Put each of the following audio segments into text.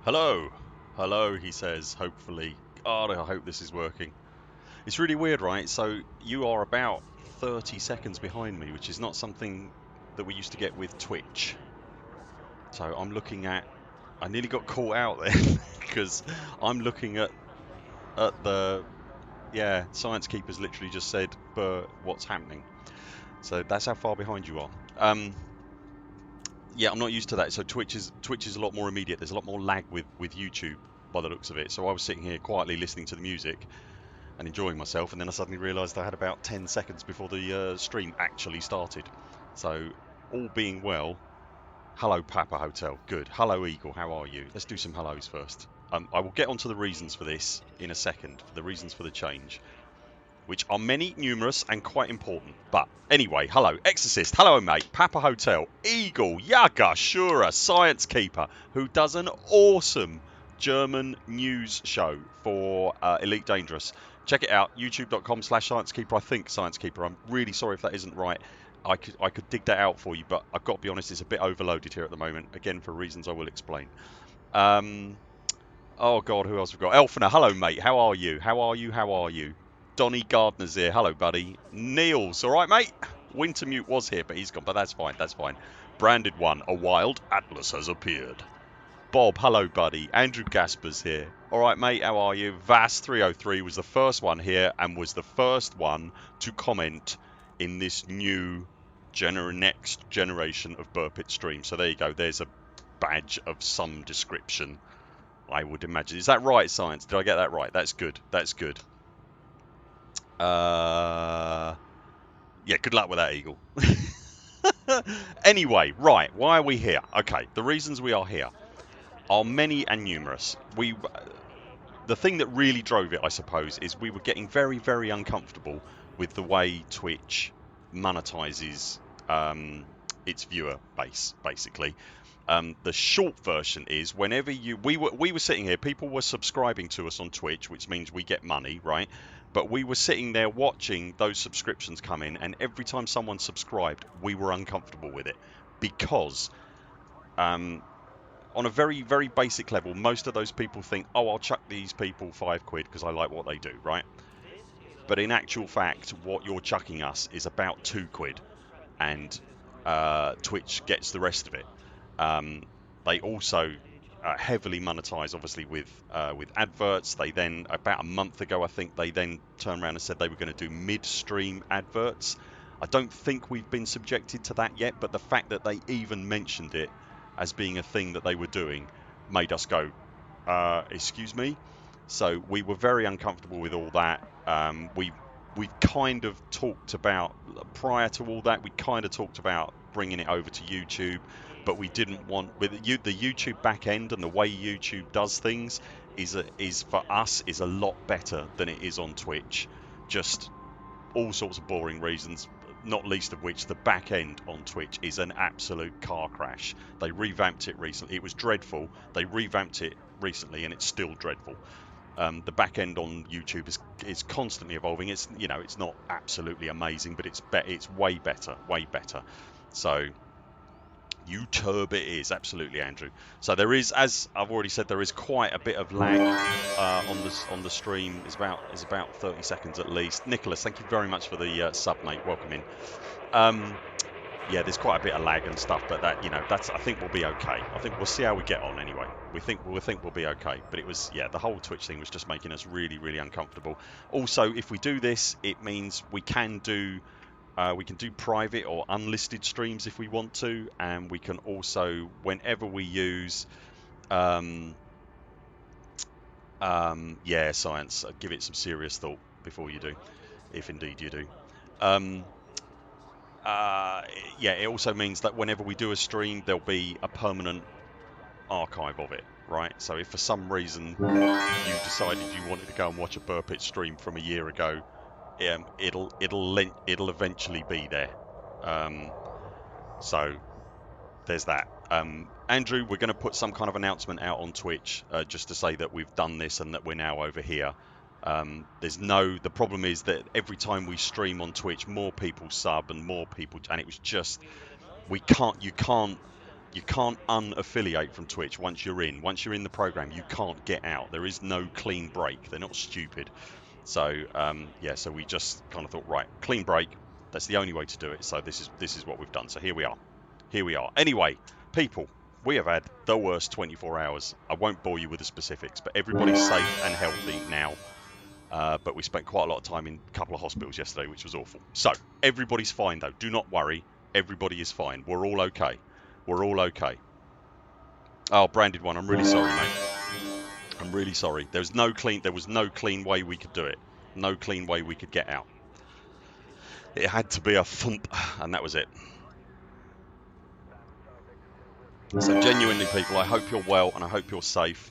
Hello. Hello, he says, hopefully. God, I hope this is working. It's really weird, right? So you are about 30 seconds behind me, which is not something that we used to get with Twitch. So I'm looking at... I nearly got caught out there because I'm looking at the... Yeah, Science Keeper's literally just said, but what's happening? So that's how far behind you are. Yeah, I'm not used to that. So Twitch is a lot more immediate. There's a lot more lag with YouTube by the looks of it. So I was sitting here quietly listening to the music and enjoying myself, and then I suddenly realised I had about 10 seconds before the stream actually started. So all being well, hello Papa Hotel, good. Hello Eagle, how are you? Let's do some hellos first. I will get onto the reasons for this in a second, for the reasons for the change, which are many, numerous, and quite important. But anyway, hello, Exorcist, hello mate, Papa Hotel, Eagle, Yaga, Shura, Science Keeper, who does an awesome German news show for Elite Dangerous. Check it out, youtube.com/ScienceKeeper, I think ScienceKeeper. I'm really sorry if that isn't right. I could dig that out for you, but I've got to be honest, it's a bit overloaded here at the moment, again, for reasons I will explain. Oh God, who else have we got? Elfina, hello mate, how are you? How are you? How are you? Donny Gardner's here, hello buddy. Niels, all right mate? Wintermute was here, but he's gone, but that's fine, that's fine. Branded one, a wild atlas has appeared. Bob, hello buddy. Andrew Gasper's here. All right mate, how are you? Vas303 was the first one here and was the first one to comment in this new next generation of Burp It stream. So there you go, there's a badge of some description, I would imagine. Is that right, Science? Did I get that right? That's good. That's good. Yeah, good luck with that, Eagle. Anyway, right, why are we here? Okay, the reasons we are here are many and numerous. The thing that really drove it, I suppose, is we were getting very, very uncomfortable with the way Twitch monetizes its viewer base, basically. The short version is whenever we were sitting here, people were subscribing to us on Twitch, which means we get money, right? But we were sitting there watching those subscriptions come in, and every time someone subscribed, we were uncomfortable with it because on a very, very basic level, most of those people think, oh, I'll chuck these people £5 because I like what they do, right? But in actual fact, what you're chucking us is about £2, and Twitch gets the rest of it. They also heavily monetize, obviously, with adverts. They then, about a month ago, I think, they then turned around and said they were going to do mid-stream adverts. I don't think we've been subjected to that yet, but the fact that they even mentioned it as being a thing that they were doing made us go, excuse me? So we were very uncomfortable with all that. We kind of talked about, prior to all that, we kind of talked about bringing it over to YouTube, but we didn't want, with the YouTube back end and the way YouTube does things is for us is a lot better than it is on Twitch. Just all sorts of boring reasons, not least of which the back end on Twitch is an absolute car crash. They revamped it recently. It was dreadful. They revamped it recently and it's still dreadful. The back end on YouTube is constantly evolving. It's, you know, it's not absolutely amazing, but it's way better, way better. So YouTube it is, absolutely, Andrew. So there is, as I've already said, there is quite a bit of lag on the stream. It's about 30 seconds at least. Nicholas, thank you very much for the sub, mate. Welcome in. Yeah, there's quite a bit of lag and stuff, but that, you know, that's, I think we'll be okay. I think we'll see how we get on anyway. We think we'll be okay. But it was, yeah, the whole Twitch thing was just making us really, really uncomfortable. Also, if we do this, it means we can do private or unlisted streams if we want to, and we can also, whenever we use, yeah, Science, give it some serious thought before you do, if indeed you do. Yeah, it also means that whenever we do a stream, there'll be a permanent archive of it, right? So if for some reason you decided you wanted to go and watch a Burp It stream from a year ago, it'll eventually be there. So there's that. Andrew, we're going to put some kind of announcement out on Twitch just to say that we've done this and that we're now over here. The problem is that every time we stream on Twitch, more people sub and more people, and it was just, you You can't unaffiliate from Twitch once you're in. Once you're in the program, you can't get out. There is no clean break. They're not stupid. So yeah, so we just kind of thought, right, clean break. That's the only way to do it. So this is what we've done. So here we are. Here we are. Anyway, people, we have had the worst 24 hours. I won't bore you with the specifics, but everybody's safe and healthy now. But we spent quite a lot of time in a couple of hospitals yesterday, which was awful. So everybody's fine though. Do not worry. Everybody is fine. We're all okay. We're all okay. Oh, branded one. I'm really sorry, mate. I'm really sorry. There was no clean way we could do it. No clean way we could get out. It had to be a thump, and that was it. So genuinely, people, I hope you're well and I hope you're safe.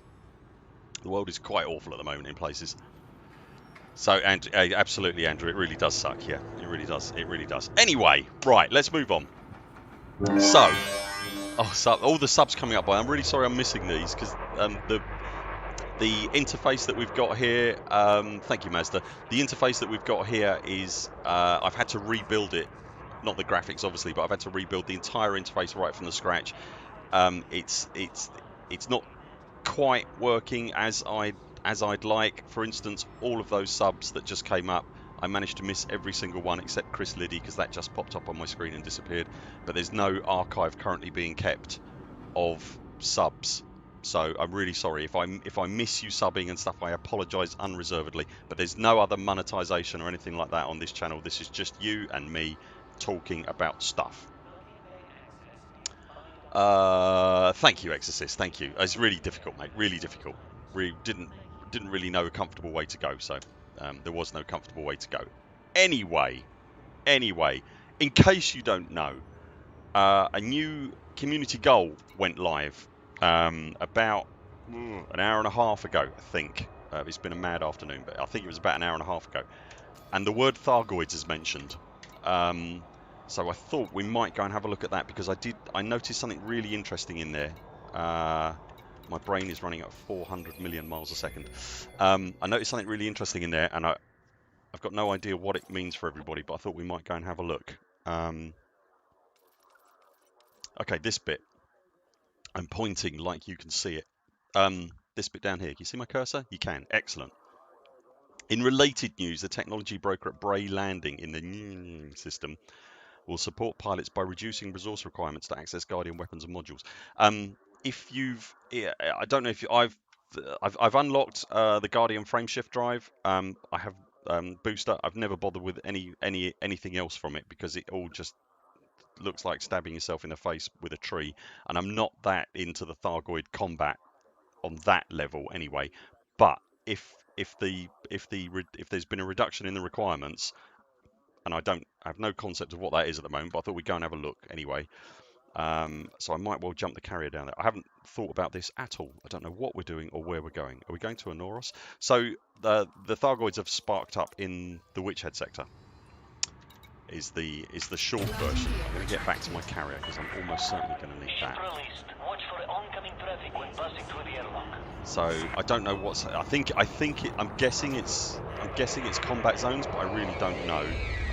The world is quite awful at the moment in places. So, and absolutely, Andrew, it really does suck. Yeah, it really does. It really does. Anyway, right, let's move on. So, all the subs coming up. I'm really sorry I'm missing these because the interface that we've got here. Thank you, Mazda. The interface that we've got here is I've had to rebuild it. Not the graphics, obviously, but I've had to rebuild the entire interface right from the scratch. It's not quite working as I'd like. For instance, all of those subs that just came up, I managed to miss every single one except Chris Liddy because that just popped up on my screen and disappeared. But there's no archive currently being kept of subs, so I'm really sorry if I miss you subbing and stuff. I apologise unreservedly. But there's no other monetization or anything like that on this channel. This is just you and me talking about stuff. Thank you, Exorcist. Thank you. It's really difficult, mate. Really difficult. We didn't really know a comfortable way to go, so there was no comfortable way to go. Anyway, in case you don't know, a new community goal went live about an hour and a half ago, I think. It's been a mad afternoon, but I think it was about an hour and a half ago. And the word Thargoids is mentioned. So I thought we might go and have a look at that because I noticed something really interesting in there. My brain is running at 400 million miles a second. I noticed something really interesting in there, and I've got no idea what it means for everybody, but I thought we might go and have a look. Okay, this bit. I'm pointing like you can see it. This bit down here. Can you see my cursor? You can. Excellent. In related news, the technology broker at Bray Landing in the system will support pilots by reducing resource requirements to access Guardian weapons and modules. If you've, I don't know if I've unlocked the Guardian frameshift drive. I have booster. I've never bothered with anything else from it because it all just looks like stabbing yourself in the face with a tree, and I'm not that into the Thargoid combat on that level anyway. But if there's been a reduction in the requirements, and I have no concept of what that is at the moment, but I thought we'd go and have a look anyway. So I might well jump the carrier down there. I haven't thought about this at all. I don't know what we're doing or where we're going. Are we going to Anoros? So the Thargoids have sparked up in the Witchhead sector. Is the short version. I'm going to get back to my carrier because I'm almost certainly going to need that. So I don't know what's. I'm guessing it's combat zones, but I really don't know.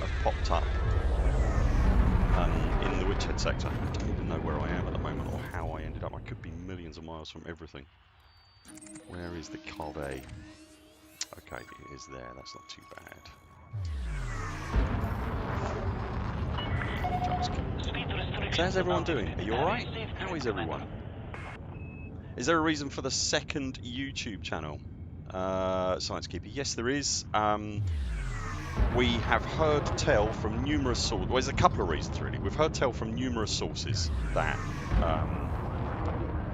I've popped up in the Witchhead sector. I don't even know where I am at the moment or how I ended up. I could be millions of miles from everything. Where is the Cave? Okay, it is there. That's not too bad. So how's everyone doing? Are you alright? How is everyone? Is there a reason for the second YouTube channel? Science Keeper. Yes, there is. We have heard tell from numerous sources. Well, there's a couple of reasons really. We've heard tell from numerous sources that,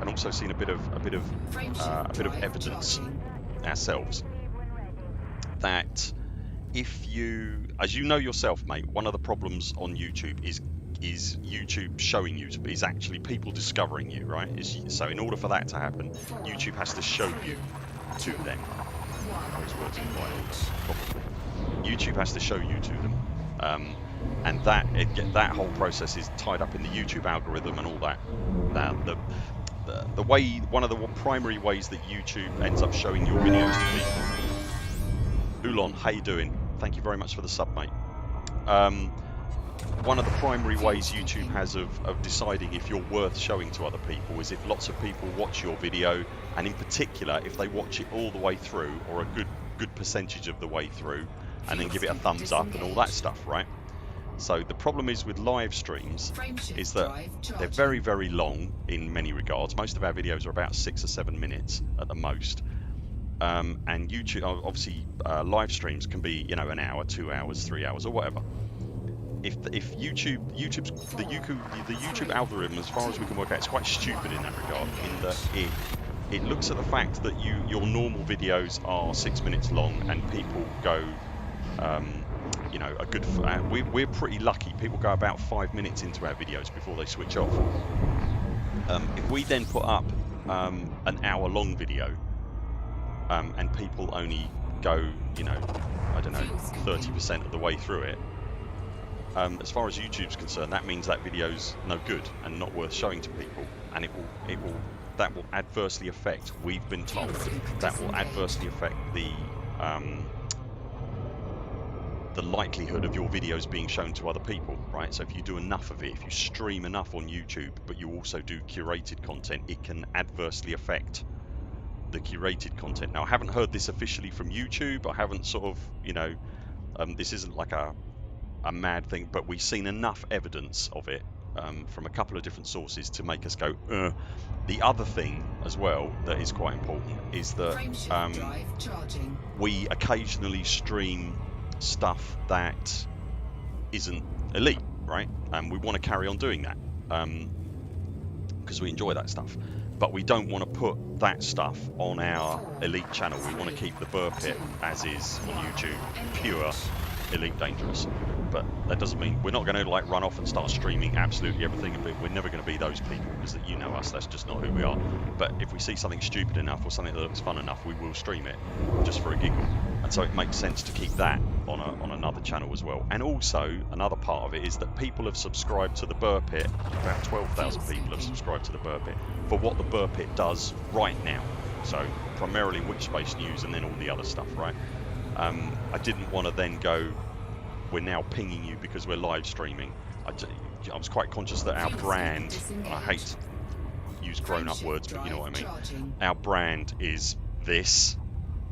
and also seen a bit of evidence ourselves that if you, as you know yourself, mate, one of the problems on YouTube is YouTube showing you is actually people discovering you, right? So in order for that to happen, YouTube has to show you to them. YouTube has to show you to them, and that whole process is tied up in the YouTube algorithm and all that. The way, one of the primary ways that YouTube ends up showing your videos to people. Ulon, how you doing? Thank you very much for the sub, mate. one of the primary ways YouTube has of deciding if you're worth showing to other people is if lots of people watch your video, and in particular if they watch it all the way through or a good percentage of the way through, and then give it a thumbs up and all that stuff, right? So the problem is with live streams is that they're very, very long in many regards. Most of our videos are about 6 or 7 minutes at the most. And YouTube, obviously, live streams can be, you know, an hour, 2 hours, 3 hours, or whatever. If the YouTube algorithm, as far as we can work out, it's quite stupid in that regard. In that it looks at the fact that your normal videos are 6 minutes long, and people go, you know, we're pretty lucky. People go about 5 minutes into our videos before they switch off. If we then put up an hour-long video, and people only go, you know, I don't know, 30% of the way through it, as far as YouTube's concerned, that means that video's no good and not worth showing to people, and that will adversely affect. We've been told that will adversely affect the likelihood of your videos being shown to other people, right? So if you do enough of it, if you stream enough on YouTube, but you also do curated content, it can adversely affect the curated content. Now, I haven't heard this officially from YouTube. I haven't sort of, you know, this isn't like a mad thing, but we've seen enough evidence of it from a couple of different sources to make us go, Ugh. The other thing as well that is quite important is that we occasionally stream stuff that isn't elite, right? And we want to carry on doing that because we enjoy that stuff. But we don't want to put that stuff on our elite channel. We want to keep the burr pit as is on YouTube, pure elite dangerous. But that doesn't mean we're not going to like run off and start streaming absolutely everything. We're never going to be those people, because you know us, that's just not who we are. But if we see something stupid enough or something that looks fun enough, we will stream it just for a giggle. And so it makes sense to keep that on another channel as well. And also another part of it is that people have subscribed to the burr pit. About 12,000 people have subscribed to the burr pit for what the burr pit does right now. So primarily Witchspace news and then all the other stuff, right? I didn't want to then go, we're now pinging you because we're live streaming. I was quite conscious that our brand, and I hate to use grown-up words, but you know what I mean. Our brand is this,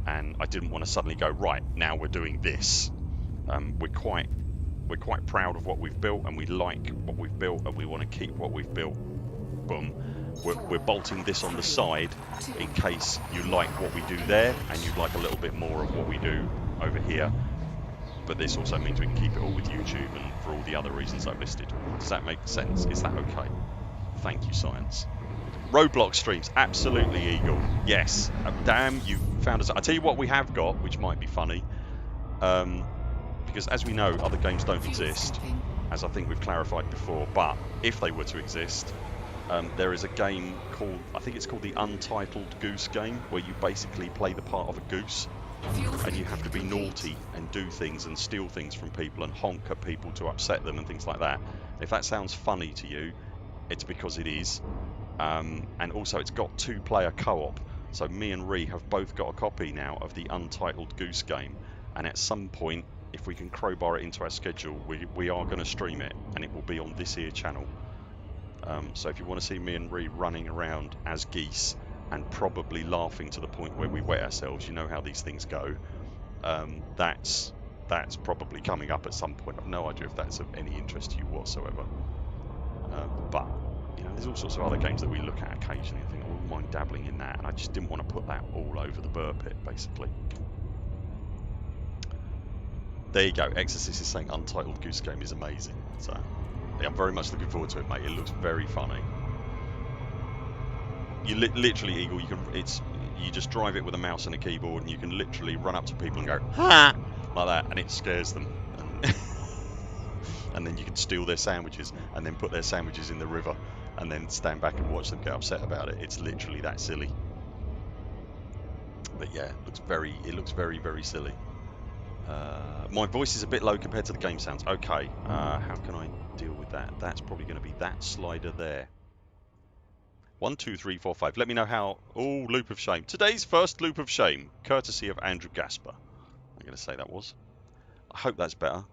and I didn't want to suddenly go, right, now we're doing this. We're quite proud of what we've built, and we like what we've built, and we want to keep what we've built. Boom. We're bolting this on the side in case you like what we do there and you'd like a little bit more of what we do over here. But this also means we can keep it all with YouTube and for all the other reasons I've listed. Does that make sense? Is that okay? Thank you, science. Roblox streams, absolutely, Eagle. Yes. Damn, you found us. I'll tell you what we have got, which might be funny. Because as we know, other games don't exist, as I think we've clarified before. But if they were to exist, there is a game called, I think it's called the Untitled Goose Game, where you basically play the part of a goose, and you have to be naughty and do things and steal things from people and honk at people to upset them and things like that. If that sounds funny to you, it's because it is. And also it's got 2-player co-op, so me and Ree have both got a copy now of the Untitled Goose Game, and at some point, if we can crowbar it into our schedule, we are going to stream it, and it will be on this here channel. So if you want to see me and Ree running around as geese and probably laughing to the point where we wet ourselves, you know how these things go, that's probably coming up at some point. I've no idea if that's of any interest to you whatsoever. But you know, there's all sorts of other games that we look at occasionally and think, I wouldn't mind dabbling in that, and I just didn't want to put that all over the burr pit, basically. There you go. Exorcist is saying Untitled Goose Game is amazing. So yeah, I'm very much looking forward to it, mate. It looks very funny. You literally, Eagle, you just drive it with a mouse and a keyboard, and you can literally run up to people and go, ha! Like that, and it scares them. And, and then you can steal their sandwiches, and then put their sandwiches in the river, and then stand back and watch them get upset about it. It's literally that silly. But yeah, it looks very, very silly. My voice is a bit low compared to the game sounds. Okay, how can I deal with that? That's probably going to be that slider there. 1, 2, 3, 4, 5. Let me know how. Oh, loop of shame. Today's first loop of shame, courtesy of Andrew Gasper. I'm going to say that was. I hope that's better.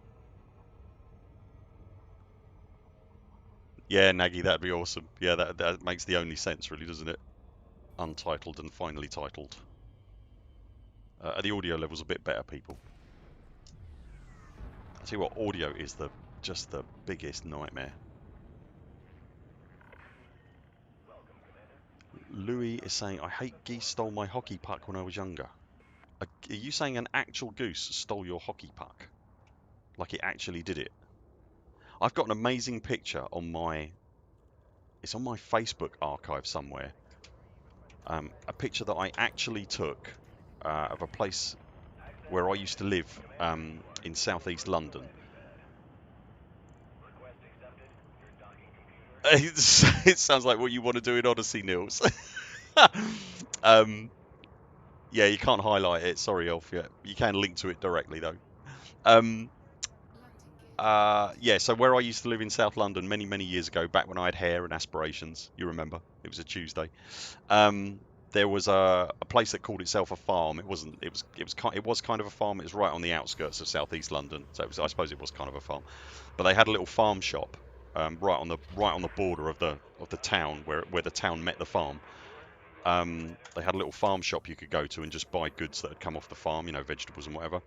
Yeah, Naggy, that'd be awesome. Yeah, that makes the only sense, really, doesn't it? Untitled and finally titled. The audio level's a bit better, people. I tell you what, audio is just the biggest nightmare. Louis is saying, I hate geese stole my hockey puck when I was younger. Are you saying an actual goose stole your hockey puck? Like it actually did it? I've got an amazing picture on it's on my Facebook archive somewhere. A picture that I actually took of a place where I used to live in southeast London. It sounds like what you want to do in Odyssey, Nils. Yeah, you can't highlight it. Sorry, Elf. Yeah, you can link to it directly though. Um, yeah, so where I used to live in South London many, many years ago, back when I had hair and aspirations, you remember, it was a Tuesday. There was a place that called itself a farm. It wasn't. It was kind of a farm. It was right on the outskirts of southeast London, so I suppose it was kind of a farm. But they had a little farm shop right on the border of the town where the town met the farm. They had a little farm shop you could go to and just buy goods that had come off the farm, vegetables and whatever.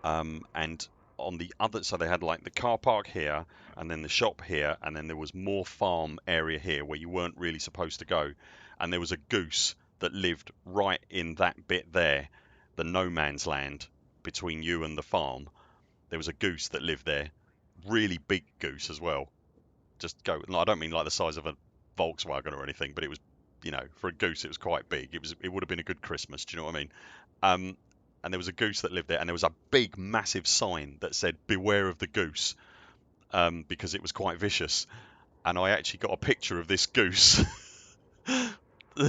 And on the other, so they had like the car park here, and then the shop here, and then there was more farm area here where you weren't really supposed to go. And there was a goose that lived right in that bit there, the no man's land between you and the farm. There was a goose that lived there, really big goose as well. No, I don't mean like the size of a Volkswagen or anything, but it was, for a goose, it was quite big. It would have been a good Christmas. Do you know what I mean? Um, and there was a goose that lived there, and there was a big, massive sign that said "Beware of the goose," because it was quite vicious. And I actually got a picture of this goose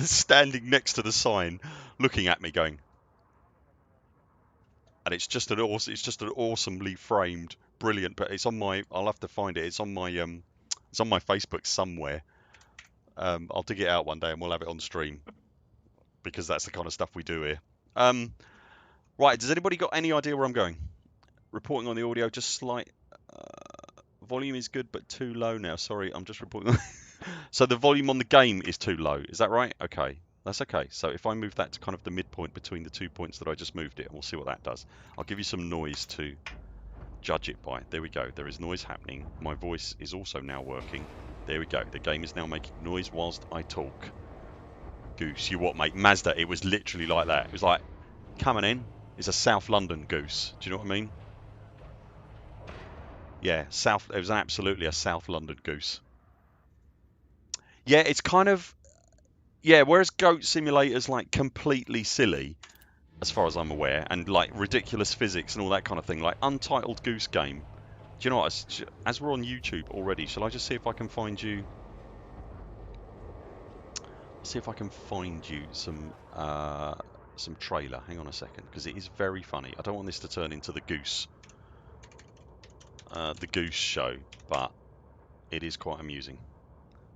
standing next to the sign, looking at me, going, and it's just an awesomely framed, brilliant. But it's on my, I'll have to find it. It's on my Facebook somewhere. I'll dig it out one day and we'll have it on stream because that's the kind of stuff we do here. Right, does anybody got any idea where I'm going? Reporting on the audio, just slight volume is good but too low now. Sorry, I'm just reporting. So the volume on the game is too low. Is that right? Okay, that's okay. So if I move that to kind of the midpoint between the 2 points that I just moved it, and we'll see what that does. I'll give you some noise to judge it by. There we go. There is noise happening. My voice is also now working. There we go. The game is now making noise whilst I talk. Goose, you what, mate? Mazda, it was literally like that. It was like, coming in. It's a South London goose. Do you know what I mean? Yeah, South. It was absolutely a South London goose. Yeah, it's kind of, yeah. Whereas Goat Simulator's like completely silly, as far as I'm aware, and like ridiculous physics and all that kind of thing. Like Untitled Goose Game. Do you know what? As we're on YouTube already, shall I just see if I can find you? See if I can find you some trailer. Hang on a second, because it is very funny. I don't want this to turn into the goose show, but it is quite amusing.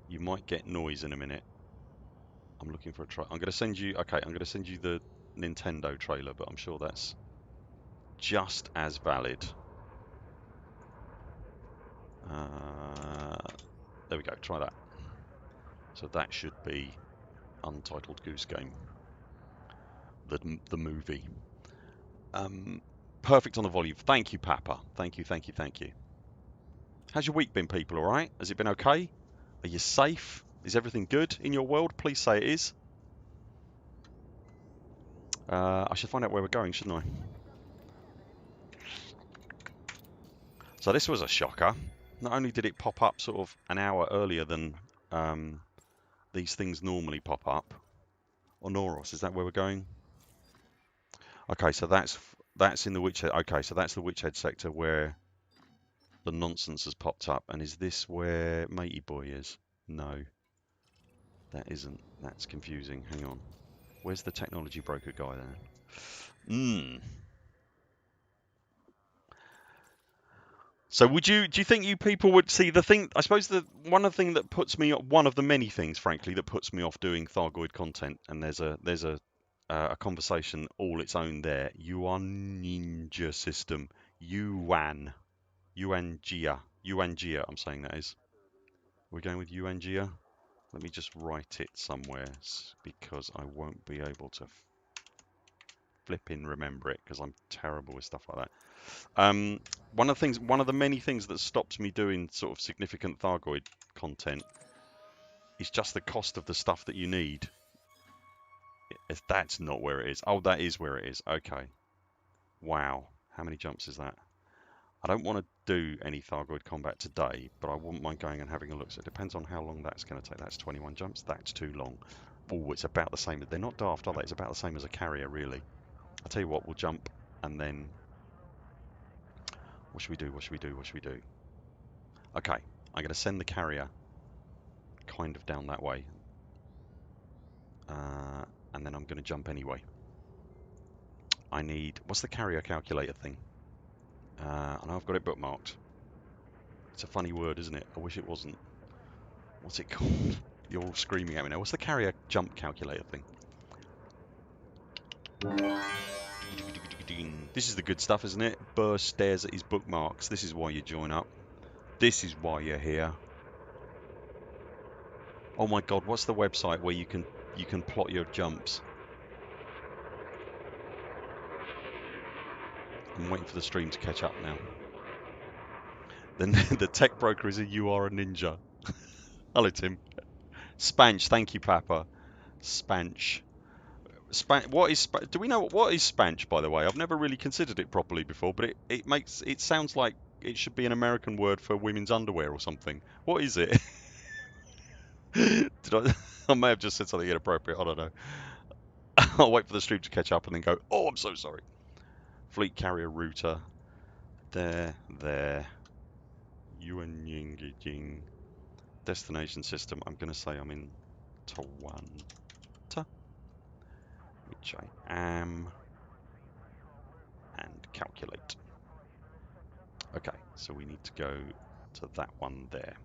You might get noise in a minute. I'm looking for a trailer. I'm going to send you. Okay, I'm going to send you the Nintendo trailer, but I'm sure that's just as valid. There we go. Try that. So that should be Untitled Goose Game, the movie. Perfect on the volume. Thank you, Papa. Thank you, thank you, thank you. How's your week been, people? All right? Has it been okay? Are you safe? Is everything good in your world? Please say it is. I should find out where we're going, shouldn't I? So this was a shocker. Not only did it pop up sort of an hour earlier than these things normally pop up. Onoros, is that where we're going? Okay, so that's in the Witchhead. Okay, so that's the Witchhead sector where the nonsense has popped up. And is this where Matey Boy is? No, that isn't. That's confusing. Hang on. Where's the technology broker guy then? So do you think you people would see the thing? I suppose one of the many things, frankly, that puts me off doing Thargoid content, and there's a conversation all its own there. Yuan Ninja System, Yuangia. I'm saying that is. We're going with UNGA. Let me just write it somewhere because I won't be able to flipping remember it because I'm terrible with stuff like that. One of the many things that stops me doing sort of significant Thargoid content is just the cost of the stuff that you need. If that's not where it is. Oh, that is where it is. Okay. Wow. How many jumps is that? I don't want to do any Thargoid combat today, but I wouldn't mind going and having a look. So it depends on how long that's going to take. That's 21 jumps. That's too long. Oh, it's about the same. They're not daft, are they? It's about the same as a carrier, really. I'll tell you what, we'll jump and then... What should we do? What should we do? What should we do? Okay, I'm going to send the carrier kind of down that way. And then I'm going to jump anyway. I need... What's the carrier calculator thing? And I've got it bookmarked. It's a funny word, isn't it? I wish it wasn't. What's it called? You're all screaming at me now. What's the carrier jump calculator thing? This is the good stuff, isn't it? Burr stares at his bookmarks. This is why you join up. This is why you're here. Oh my god, what's the website where you can plot your jumps? I'm waiting for the stream to catch up now. Then the tech broker is you are a ninja. Hello, Tim. Spanch, thank you, Papa. Spanch. What is do we know what is Spanch, by the way? I've never really considered it properly before, but it sounds like it should be an American word for women's underwear or something. What is it? I may have just said something inappropriate. I don't know. I'll wait for the stream to catch up and then go, oh, I'm so sorry. Fleet carrier router. There. Yuan Ying Ying. Destination system. I'm going to say I'm in Tawanta, which I am. And calculate. Okay, so we need to go to that one there.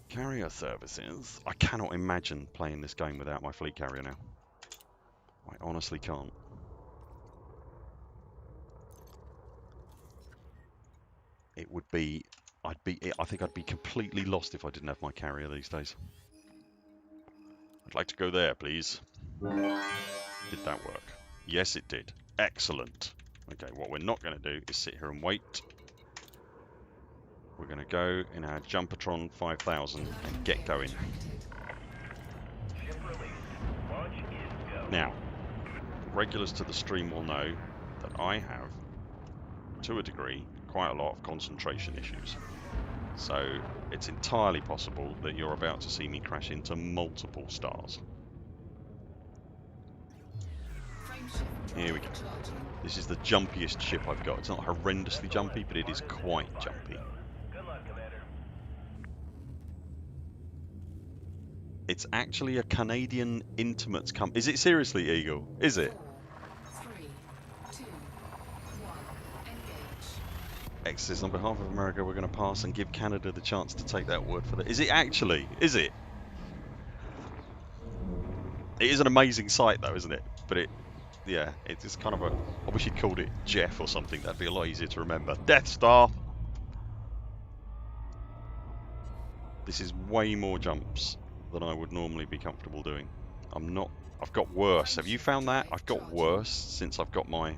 Carrier services. I cannot imagine playing this game without my fleet carrier now. I honestly can't. It would be, I think I'd be completely lost if I didn't have my carrier these days. I'd like to go there, please. Did that work? Yes, it did. Excellent. Okay, what we're not going to do is sit here and wait. We're going to go in our Jumpatron 5000 and get going. Now, regulars to the stream will know that I have, to a degree, quite a lot of concentration issues. So it's entirely possible that you're about to see me crash into multiple stars. Here we go. This is the jumpiest ship I've got. It's not horrendously jumpy, but it is quite jumpy. It's actually a Canadian intimates company. Is it seriously, Eagle? Is it? 3, 2, 1, engage. X says, on behalf of America, we're going to pass and give Canada the chance to take that word for that. Is it actually? Is it? It is an amazing site, though, isn't it? But yeah, it's kind of a... I wish he'd called it Jeff or something. That'd be a lot easier to remember. Death Star! This is way more jumps than I would normally be comfortable doing. I've got worse. Have you found that? I've got worse since I got my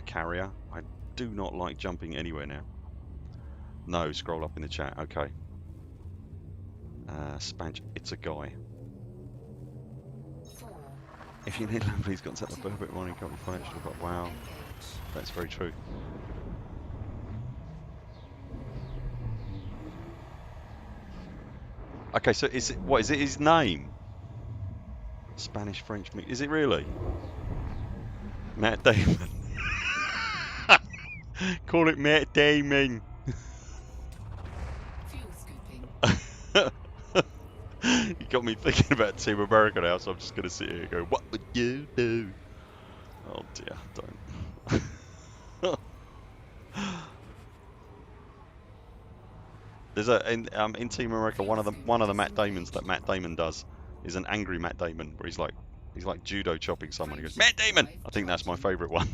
carrier. I do not like jumping anywhere now. No, scroll up in the chat. Okay. Spanch, it's a guy. If you need land, please contact the Burbot Mining Company Financial Department. Wow, that's very true. Okay, so what is it his name? Spanish, French, is it really? Matt Damon. Call it Matt Damon. Fuel scooping. You got me thinking about Team America now, so I'm just going to sit here and go, what would you do? Oh dear, don't. There's in Team America, one of the Matt Damons that Matt Damon does is an angry Matt Damon, where he's like judo chopping someone. He goes, Matt Damon! I think that's my favourite one.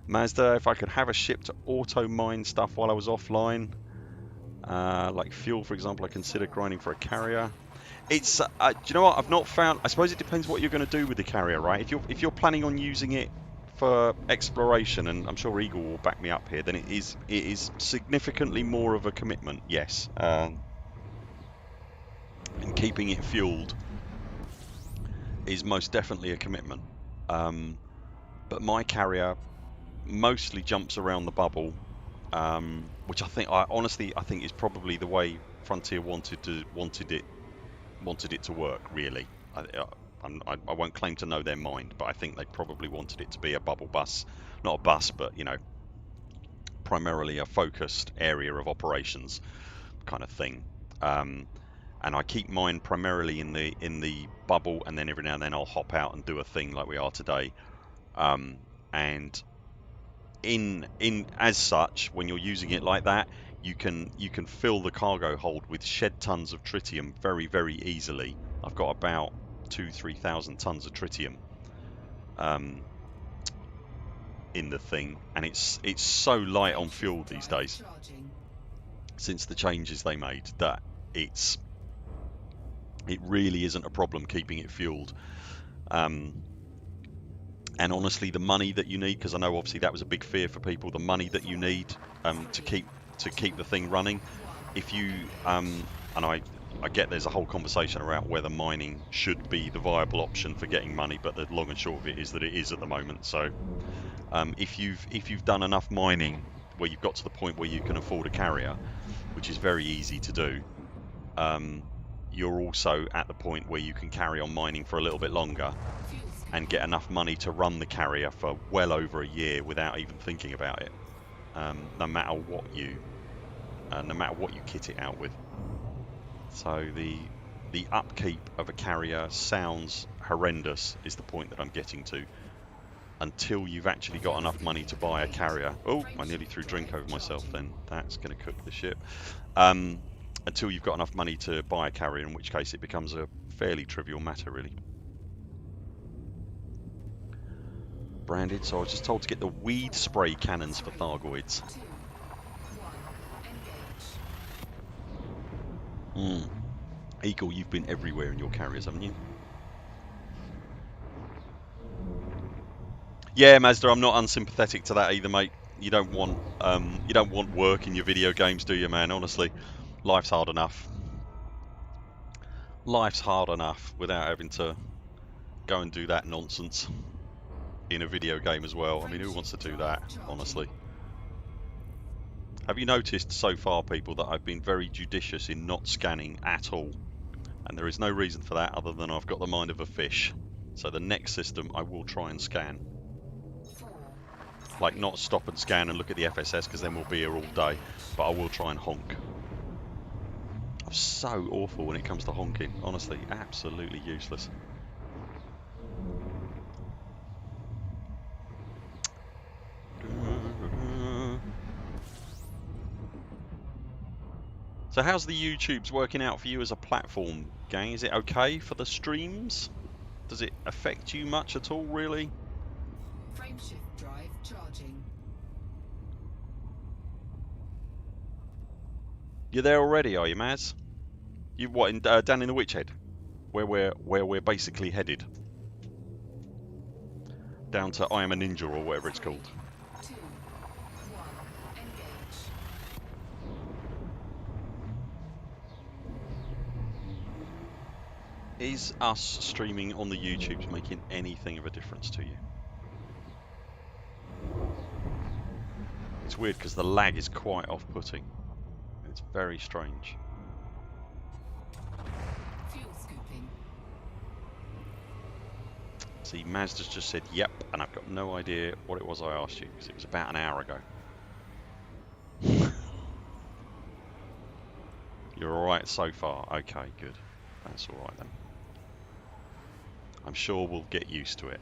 Mazda, if I could have a ship to auto mine stuff while I was offline, like fuel, for example, I consider grinding for a carrier. It's, do you know what? I've not found. I suppose it depends what you're going to do with the carrier, right? If you're planning on using it for exploration, and I'm sure Eagle will back me up here, then it is significantly more of a commitment. Yes, and keeping it fueled is most definitely a commitment. But my carrier mostly jumps around the bubble, which I honestly think is probably the way Frontier wanted it to work. Really, I won't claim to know their mind, but I think they probably wanted it to be a bubble bus, not a bus, but primarily a focused area of operations kind of thing. And I keep mine primarily in the bubble, and then every now and then I'll hop out and do a thing like we are today. And in as such, when you're using it like that, you can fill the cargo hold with shed tons of tritium very, very easily. I've got about 2,000-3,000 tons of tritium in the thing, and it's so light on fuel these days since the changes they made that it really isn't a problem keeping it fueled. And honestly, the money that you need, because I know obviously that was a big fear for people, the money that you need to keep the thing running. If you and I get there's a whole conversation around whether mining should be the viable option for getting money, but the long and short of it is that it is at the moment. So if you've done enough mining where you've got to the point where you can afford a carrier, which is very easy to do, you're also at the point where you can carry on mining for a little bit longer and get enough money to run the carrier for well over a year without even thinking about it, no matter what you kit it out with. So the upkeep of a carrier sounds horrendous, is the point that I'm getting to, until you've actually got enough money to buy a carrier. Oh, I nearly threw drink over myself then. That's going to cook the ship. Until you've got enough money to buy a carrier, in which case it becomes a fairly trivial matter, really. Branded, so I was just told to get the weed spray cannons for Thargoids. Eagle, you've been everywhere in your carriers, haven't you? Yeah, Mazda, I'm not unsympathetic to that either, mate. You don't want work in your video games, do you, man? Honestly, life's hard enough. Life's hard enough without having to go and do that nonsense in a video game as well. I mean, who wants to do that, honestly? Have you noticed so far, people, that I've been very judicious in not scanning at all? And there is no reason for that other than I've got the mind of a fish. So the next system I will try and scan. Like, not stop and scan and look at the FSS, because then we'll be here all day. But I will try and honk. I'm so awful when it comes to honking. Honestly, absolutely useless. So how's the YouTubes working out for you as a platform, gang? Is it okay for the streams? Does it affect you much at all, really? Frameshift drive charging. You're there already, are you, Maz? You what, down in the Witch Head, where we're basically headed down to I Am a Ninja or whatever it's called. 2, 1, engage. Is us streaming on the YouTubes making anything of a difference to you? It's weird because the lag is quite off-putting. It's very strange. Fuel scooping. See, Mazda's just said yep, and I've got no idea what it was I asked you, because it was about an hour ago. You're alright so far? Okay, good. That's alright then. I'm sure we'll get used to it.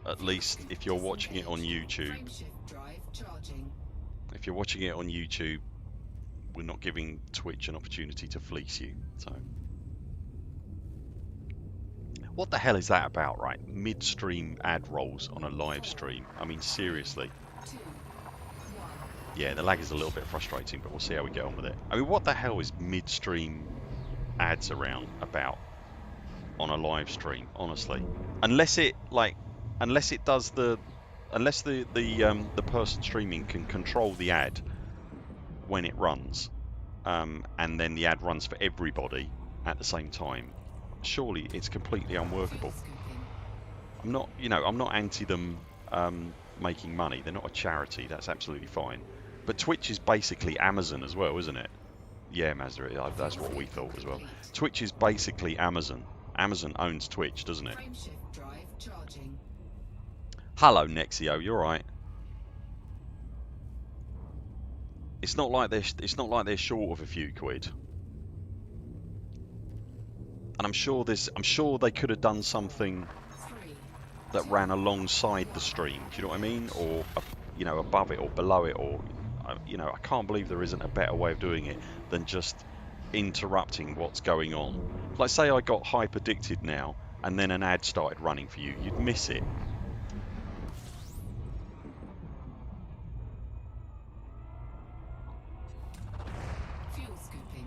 At least if you're watching it on YouTube. Frameshift drive charging. If you're watching it on YouTube, we're not giving Twitch an opportunity to fleece you. So What the hell is that about, right? Midstream ad rolls on a live stream. I mean, seriously. 2, 1. Yeah, the lag is a little bit frustrating, but we'll see how we get on with it. I mean, what the hell is midstream ads around about on a live stream? Honestly, unless it like, unless it does the, unless the person streaming can control the ad when it runs, and then the ad runs for everybody at the same time. Surely it's completely unworkable. Fuel scooping. I'm not, I'm not anti them making money. They're not a charity. That's absolutely fine. But Twitch is basically Amazon as well, isn't it? Yeah, Mazda, that's what we thought as well. Twitch is basically Amazon. Amazon owns Twitch, doesn't it? Frameshift drive charging. Hello, Nexio. You're right. It's not like they're short of a few quid. And I'm sure they could have done something 3, that ran alongside the stream. Do you know what I mean? Or above it or below it, or I can't believe there isn't a better way of doing it than just interrupting what's going on. Like, say I got hype addicted now, and then an ad started running for you, you'd miss it. fuel scooping.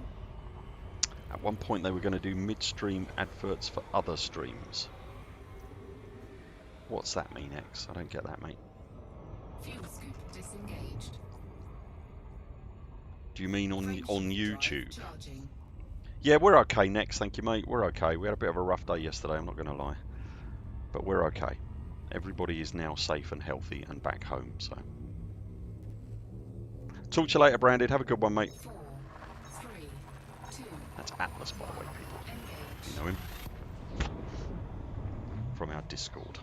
At one point, they were going to do midstream adverts for other streams. What's that mean, X? I don't get that, mate. Fuel scoop disengaged. Do you mean on Frameshift drive YouTube? charging. Yeah, we're okay, Next. Thank you, mate. We're okay. We had a bit of a rough day yesterday, I'm not going to lie. But we're okay. Everybody is now safe and healthy and back home, so. Talk to you later, Branded. Have a good one, mate. 4, 3, 2. That's Atlas, by the way, people. Engage. You know him? From our Discord.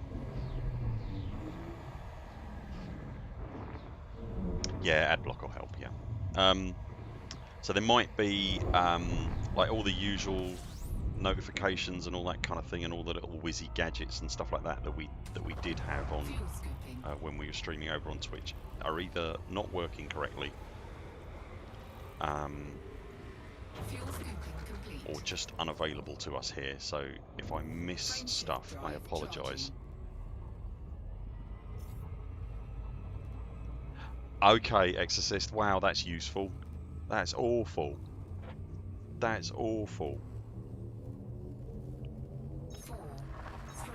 Yeah, adblock will help, yeah. So there might be like all the usual notifications and all that kind of thing, and all the little whizzy gadgets and stuff like that that we did have on Fuel scooping. when we were streaming over on Twitch are either not working correctly, Fuel scooping complete. or just unavailable to us here. So if I miss stuff, I apologise. Okay, Exorcist. Wow, that's useful. That's awful. That's awful. 4, 3,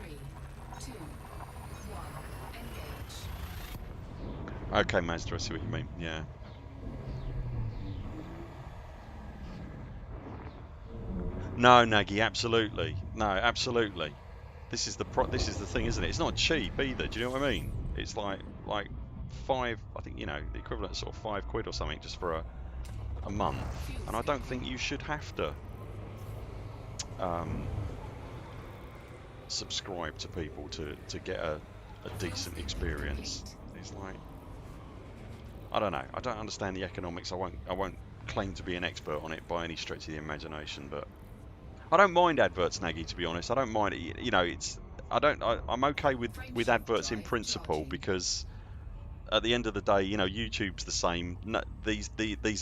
2, 1. Engage. Okay, Mazda, I see what you mean. Yeah. No, Nagy, absolutely. No, absolutely. This is the thing, isn't it? It's not cheap either. Do you know what I mean? It's like five. I think the equivalent of sort of £5 or something just for a month. And I don't think you should have to subscribe to people to get a decent experience. It's like, I don't know. I don't understand the economics. I won't claim to be an expert on it by any stretch of the imagination, but I don't mind adverts, Nagy, to be honest. I don't mind it. I'm okay with adverts in principle, because at the end of the day, YouTube's the same. No, these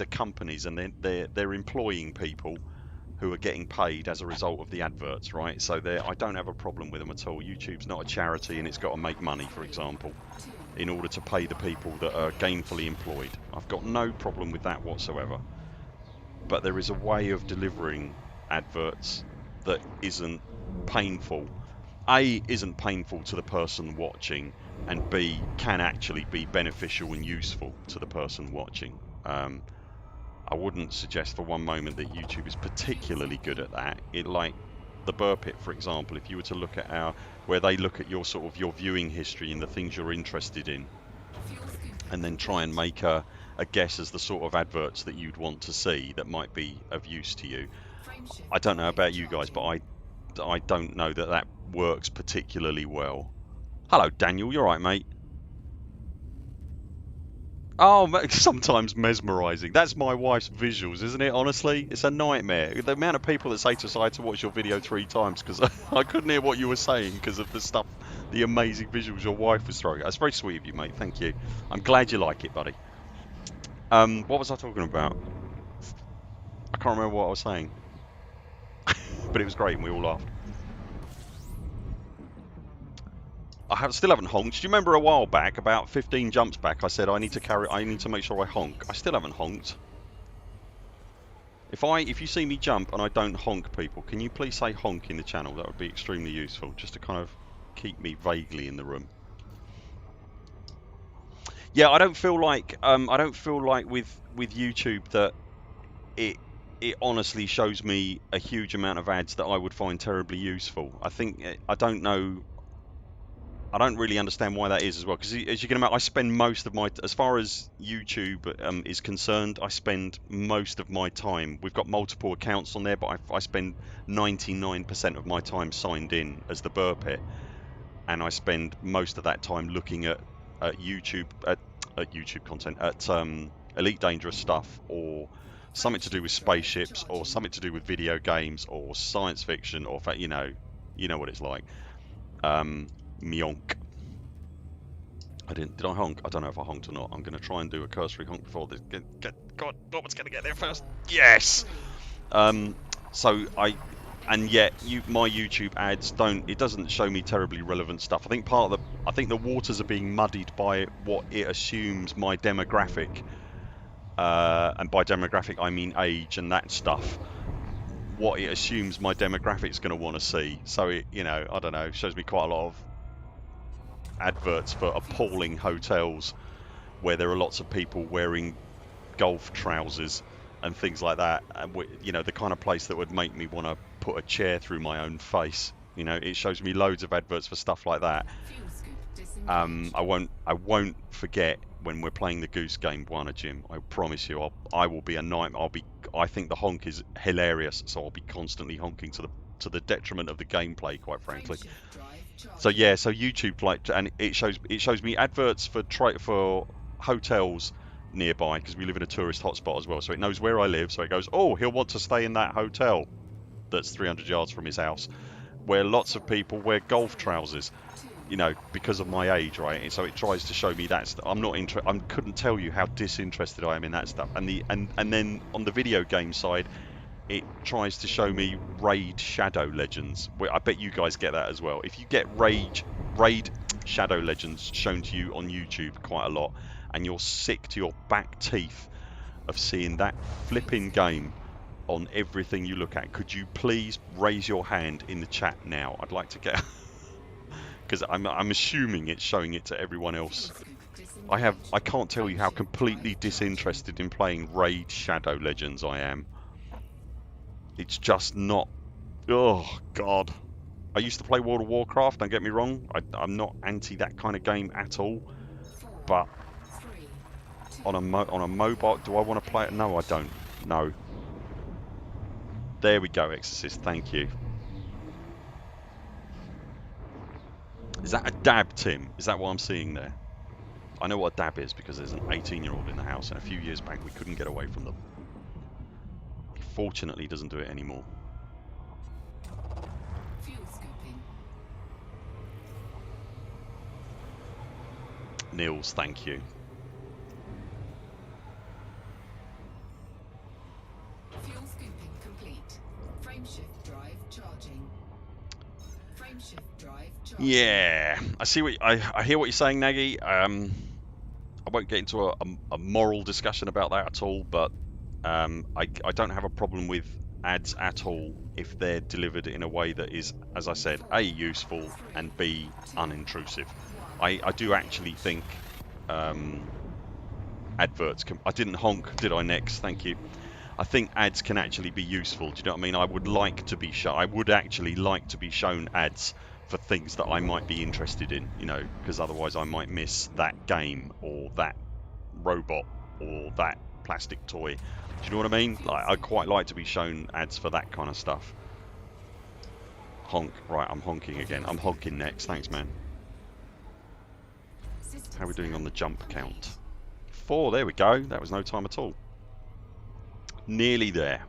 are companies, and they're employing people who are getting paid as a result of the adverts, right? So I don't have a problem with them at all. YouTube's not a charity, and it's got to make money, for example, in order to pay the people that are gainfully employed. I've got no problem with that whatsoever. But there is a way of delivering adverts that isn't painful. A, isn't painful to the person watching, and B, can actually be beneficial and useful to the person watching. I wouldn't suggest for one moment that YouTube is particularly good at that. Like the Burp It, for example, if you were to look at where they look at your viewing history and the things you're interested in, and then try and make a guess as the sort of adverts that you'd want to see that might be of use to you. I don't know about you guys, but I don't know that works particularly well. Hello, Daniel. You're right, mate. Oh, sometimes mesmerising. That's my wife's visuals, isn't it? Honestly, it's a nightmare. The amount of people that say to us, I had to watch your video 3 times because I couldn't hear what you were saying because of the amazing visuals your wife was throwing. That's very sweet of you, mate. Thank you. I'm glad you like it, buddy. What was I talking about? I can't remember what I was saying. But it was great and we all laughed. still haven't honked. Do you remember a while back, about 15 jumps back, I said I need to make sure I honk. I still haven't honked. If you see me jump and I don't honk, people, can you please say honk in the channel? That would be extremely useful, just to kind of keep me vaguely in the room. Yeah, I don't feel like with YouTube that it honestly shows me a huge amount of ads that I would find terribly useful. I don't know. I don't really understand why that is as well, because as you can imagine, I spend most of my, as far as YouTube is concerned, I spend most of my time. We've got multiple accounts on there, but I spend 99% of my time signed in as the Burpit, and I spend most of that time looking at YouTube YouTube content, at Elite Dangerous stuff, or something to do with spaceships, or something to do with video games, or science fiction, or you know what it's like. Mionk. Did I honk? I don't know if I honked or not. I'm going to try and do a cursory honk before this. God, what was going to get there first? Yes. So and yet my YouTube ads it doesn't show me terribly relevant stuff. I think I think the waters are being muddied by what it assumes my demographic, and by demographic I mean age and that stuff. What it assumes my demographic's going to want to see. So I don't know, shows me quite a lot of adverts for appalling hotels where there are lots of people wearing golf trousers and things like that, and the kind of place that would make me want to put a chair through my own face. It shows me loads of adverts for stuff like that. I won't forget when we're playing the Goose Game, Buana Jim. I promise you, I will be a nightmare. I think the honk is hilarious, so I'll be constantly honking to the detriment of the gameplay, quite frankly. So yeah, so YouTube, and it shows me adverts for hotels nearby, because we live in a tourist hotspot as well, so it knows where I live. So it goes, oh, he'll want to stay in that hotel that's 300 yards from his house, where lots of people wear golf trousers, because of my age, right? And so it tries to show me that I'm not interested. I couldn't tell you how disinterested I am in that stuff. And then on the video game side, it tries to show me Raid Shadow Legends. I bet you guys get that as well. If you get Raid Shadow Legends shown to you on YouTube quite a lot, and you're sick to your back teeth of seeing that flipping game on everything you look at, could you please raise your hand in the chat now? I'd like to get, because I'm assuming it's showing it to everyone else. I can't tell you how completely disinterested in playing Raid Shadow Legends I am. It's just not. Oh God! I used to play World of Warcraft. Don't get me wrong. I'm not anti that kind of game at all. But on a mobile, do I want to play it? No, I don't. No. There we go, Exorcist. Thank you. Is that a dab, Tim? Is that what I'm seeing there? I know what a dab is, because there's an 18-year-old in the house, and a few years back we couldn't get away from them. He fortunately doesn't do it anymore. Niels, thank you. Fuel scooping complete. Frameshift drive charging. Frameshift drive charging. Yeah, I hear what you're saying, Nagy. I won't get into a moral discussion about that at all, but I don't have a problem with ads at all if they're delivered in a way that is, as I said, A, useful, and B, unintrusive. I do actually think adverts can... I didn't honk, did I, Next? Thank you. I think ads can actually be useful. Do you know what I mean? I would actually like to be shown ads for things that I might be interested in, because otherwise I might miss that game or that robot or that plastic toy. Do you know what I mean? I'd quite like to be shown ads for that kind of stuff. Honk. Right, I'm honking again. I'm honking next. Thanks, man. How are we doing on the jump count? 4, there we go. That was no time at all. Nearly there.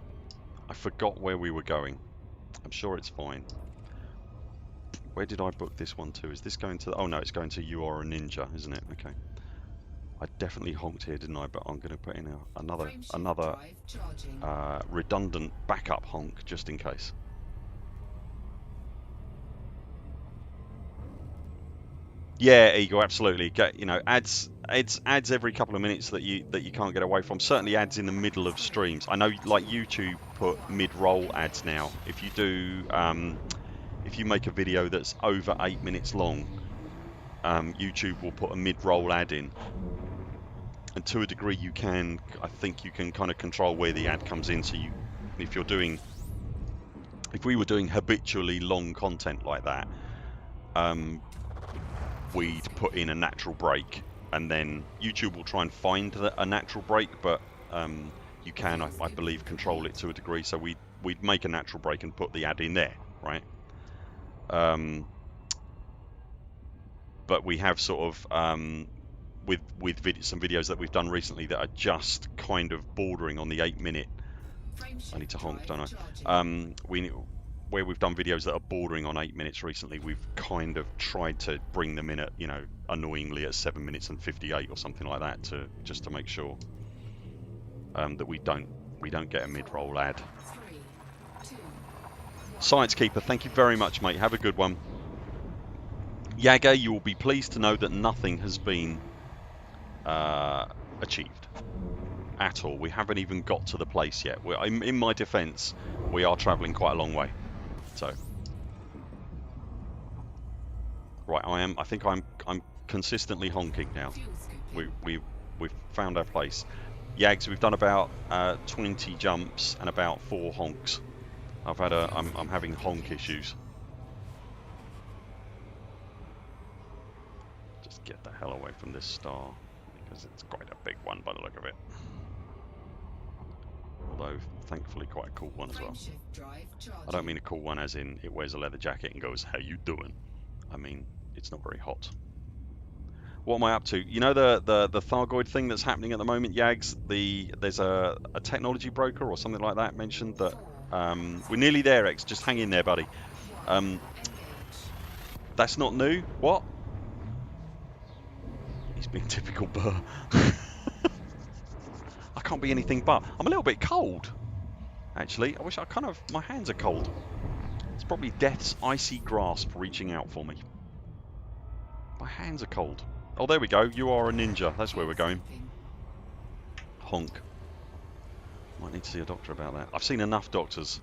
I forgot where we were going. I'm sure it's fine. Where did I book this one to? Is this going to... Oh no, it's going to You Are a Ninja, isn't it? Okay. I definitely honked here, didn't I? But I'm going to put in another redundant backup honk just in case. Yeah, Eagle, absolutely. Get, you know, ads every couple of minutes that you can't get away from. Certainly ads in the middle of streams. I know, like YouTube put mid-roll ads now. If you do, if you make a video that's over 8 minutes long, YouTube will put a mid-roll ad in. And to a degree, I think you can kind of control where the ad comes in. So if you're doing, if we were doing habitually long content like that, we'd put in a natural break, and then YouTube will try and find a natural break, but you can, I believe, control it to a degree. So we'd make a natural break and put the ad in there, right? But we have sort of with some videos that we've done recently that are just kind of bordering on the 8 minute. I need to honk, don't I? Where we've done videos that are bordering on 8 minutes recently, we've kind of tried to bring them in at, you know, annoyingly at 7 minutes and 58 or something like that, to just to make sure that we don't get a mid-roll ad. Science Keeper, thank you very much, mate. Have a good one. Yaga, you will be pleased to know that nothing has been achieved at all. We haven't even got to the place yet. In my defence, we are travelling quite a long way. So, right, I think I'm consistently honking now. We've found our place. Yags, we've done about 20 jumps and about 4 honks. I'm having honk issues. Just get the hell away from this star, because it's quite a big one by the look of it. Although, thankfully, quite a cool one as well. I don't mean a cool one as in it wears a leather jacket and goes, "How you doing?" I mean, it's not very hot. What am I up to? You know the Thargoid thing that's happening at the moment, Yags? There's a technology broker or something like that mentioned that we're nearly there, X. Just hang in there, buddy. That's not new. What? He's being typical Burr. I can't be anything but. I'm a little bit cold, actually. I wish my hands are cold. It's probably death's icy grasp reaching out for me. My hands are cold. Oh, there we go. You are a ninja. That's where we're going. Honk. Might need to see a doctor about that. I've seen enough doctors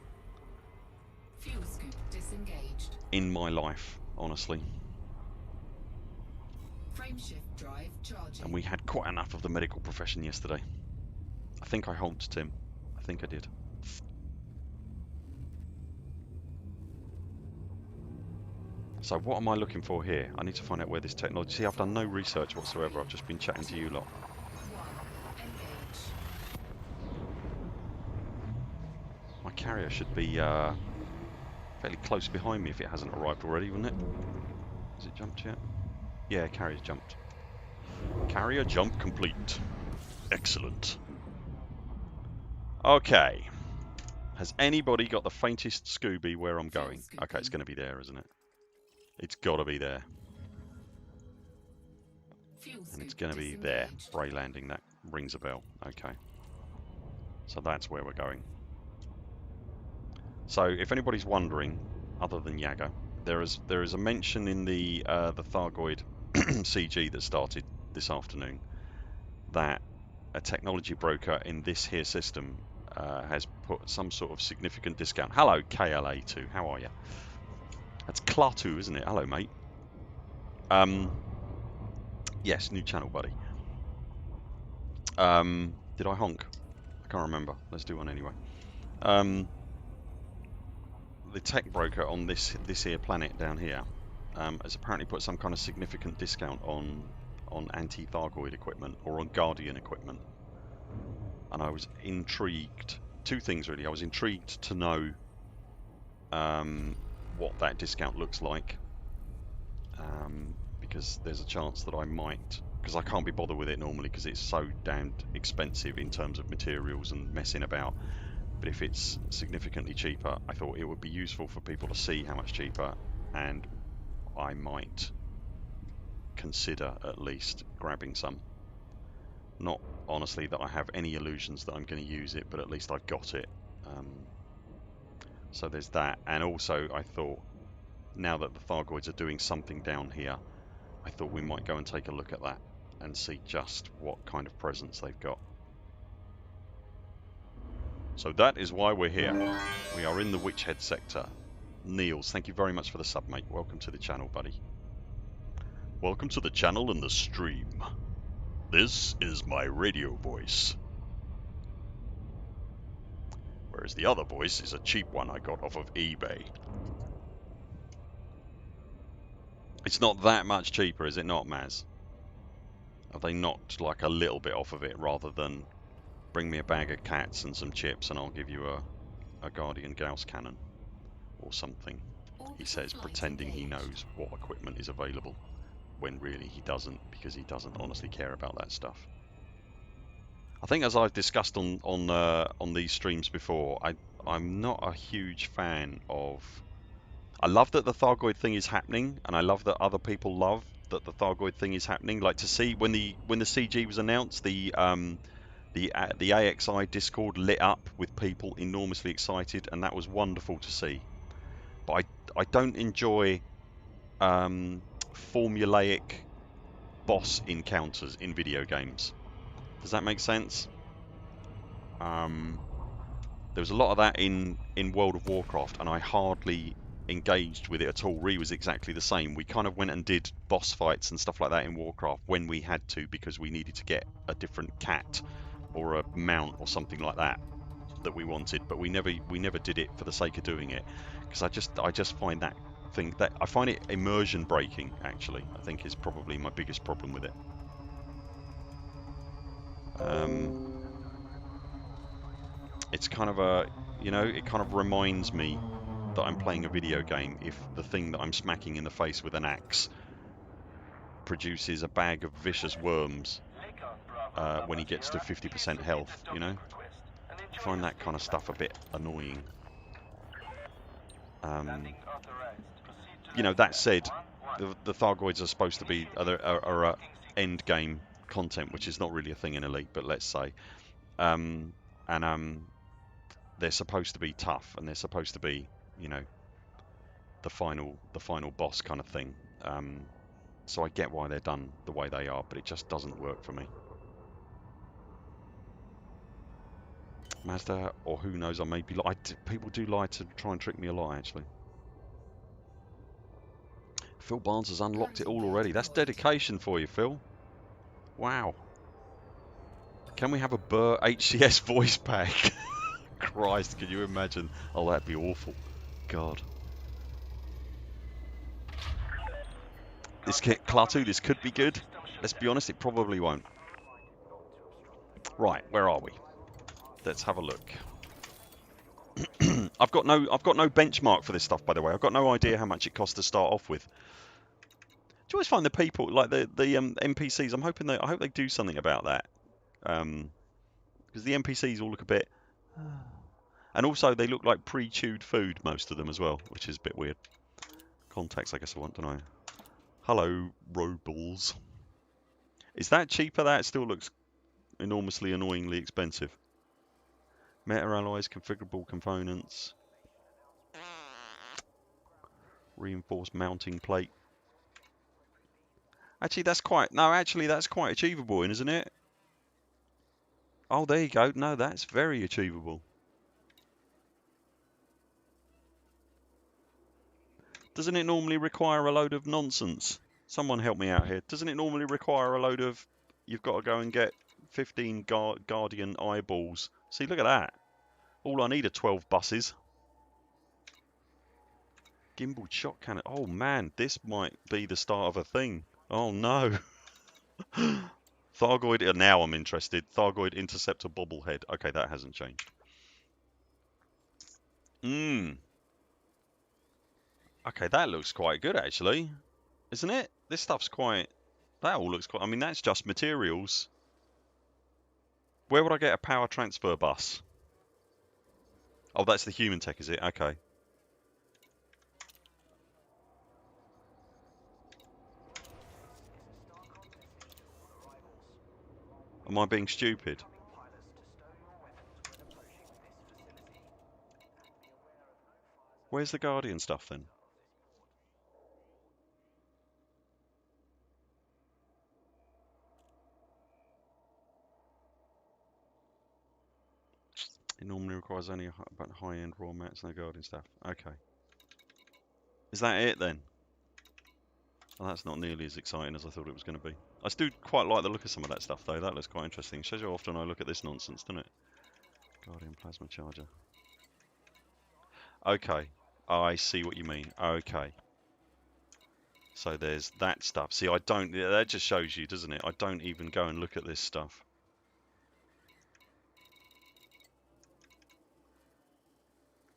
in my life, honestly. And we had quite enough of the medical profession yesterday. I think I honked, Tim. I think I did. So what am I looking for here? I need to find out where this technology... See, I've done no research whatsoever. I've just been chatting to you lot. My carrier should be fairly close behind me if it hasn't arrived already, wouldn't it? Has it jumped yet? Yeah, carrier's jumped. Carrier jump complete. Excellent. Okay. Has anybody got the faintest Scooby where I'm going? Okay, it's going to be there, isn't it? It's got to be there. And it's going to be there. Bray Landing, that rings a bell. Okay. So that's where we're going. So if anybody's wondering, other than Yaga, there is a mention in the Thargoid CG that started this afternoon that a technology broker in this here system has put some sort of significant discount. Hello, KLA2. How are you? That's Klatu, isn't it? Hello, mate. Yes, new channel, buddy. Did I honk? I can't remember. Let's do one anyway. The tech broker on this here planet down here has apparently put some kind of significant discount on anti-Thargoid equipment or on Guardian equipment. And I was intrigued. Two things really. I was intrigued to know what that discount looks like, because there's a chance that I might, because I can't be bothered with it normally because it's so damned expensive in terms of materials and messing about. But if it's significantly cheaper, I thought it would be useful for people to see how much cheaper, and I might consider at least grabbing some. Not honestly that I have any illusions that I'm going to use it, but at least I've got it. So there's that. And also I thought, now that the Thargoids are doing something down here, I thought we might go and take a look at that and see just what kind of presence they've got. So that is why we're here. We are in the Witchhead sector. Niels, thank you very much for the sub, mate. Welcome to the channel, buddy. Welcome to the channel and the stream. This is my radio voice. Whereas the other voice is a cheap one I got off of eBay. It's not that much cheaper, is it not, Maz? Have they knocked like a little bit off of it rather than bring me a bag of cats and some chips and I'll give you a Guardian Gauss cannon or something? He says, pretending he knows what equipment is available when really he doesn't, because he doesn't honestly care about that stuff. I think, as I've discussed on these streams before, I'm not a huge fan of. I love that the Thargoid thing is happening, and I love that other people love that the Thargoid thing is happening. Like to see when the CG was announced, the AXI Discord lit up with people enormously excited, and that was wonderful to see. But I don't enjoy formulaic boss encounters in video games. Does that make sense? There was a lot of that in World of Warcraft, and I hardly engaged with it at all. Re was exactly the same. We kind of went and did boss fights and stuff like that in Warcraft when we had to, because we needed to get a different cat or a mount or something like that we wanted, but we never did it for the sake of doing it, because I just find that thing, that I find it immersion breaking, actually. I think is probably my biggest problem with it. It's kind of a, it kind of reminds me that I'm playing a video game if the thing that I'm smacking in the face with an axe produces a bag of vicious worms when he gets to 50% health, I find that kind of stuff a bit annoying. That said, the Thargoids are supposed to be are end game content, which is not really a thing in Elite, but let's say, and they're supposed to be tough, and they're supposed to be, the final boss kind of thing. So I get why they're done the way they are, but it just doesn't work for me. Mazda, or who knows, I may be. People do lie to try and trick me a lot, actually. Phil Barnes has unlocked it all already. That's dedication for you, Phil. Wow. Can we have a Burr HCS voice pack? Christ, can you imagine? Oh, that'd be awful. God. This Klaatu, this could be good. Let's be honest, it probably won't. Right, where are we? Let's have a look. I've got no benchmark for this stuff, by the way. I've got no idea how much it costs to start off with. Do you always find the people, like the NPCs? I hope they do something about that, because the NPCs all look a bit, and also they look like pre-chewed food, most of them as well, which is a bit weird. Contacts, I guess I want to know. Hello, Robles. Is that cheaper? That still looks enormously annoyingly expensive. Meta alloys, configurable components, reinforced mounting plate. Actually, that's quite achievable, isn't it? Oh, there you go. No, that's very achievable. Doesn't it normally require a load of nonsense? Someone help me out here. Doesn't it normally require a load of, you've got to go and get 15 Guardian eyeballs? See, look at that. All I need are 12 buses. Gimbaled shot cannon. Oh man, this might be the start of a thing. Oh no. Thargoid, now I'm interested. Thargoid interceptor bobblehead. Okay, that hasn't changed. Okay, that looks quite good actually. Isn't it? This stuff's quite, that all looks quite, I mean, that's just materials. Where would I get a power transfer bus? Oh, that's the human tech, is it? Okay. Am I being stupid? Where's the Guardian stuff then? It normally requires only about high-end raw mats, no guarding stuff. Okay. Is that it then? Well, that's not nearly as exciting as I thought it was going to be. I still quite like the look of some of that stuff though. That looks quite interesting. Shows you how often I look at this nonsense, doesn't it? Guardian plasma charger. Okay. I see what you mean. Okay. So there's that stuff. See, I don't... That just shows you, doesn't it? I don't even go and look at this stuff.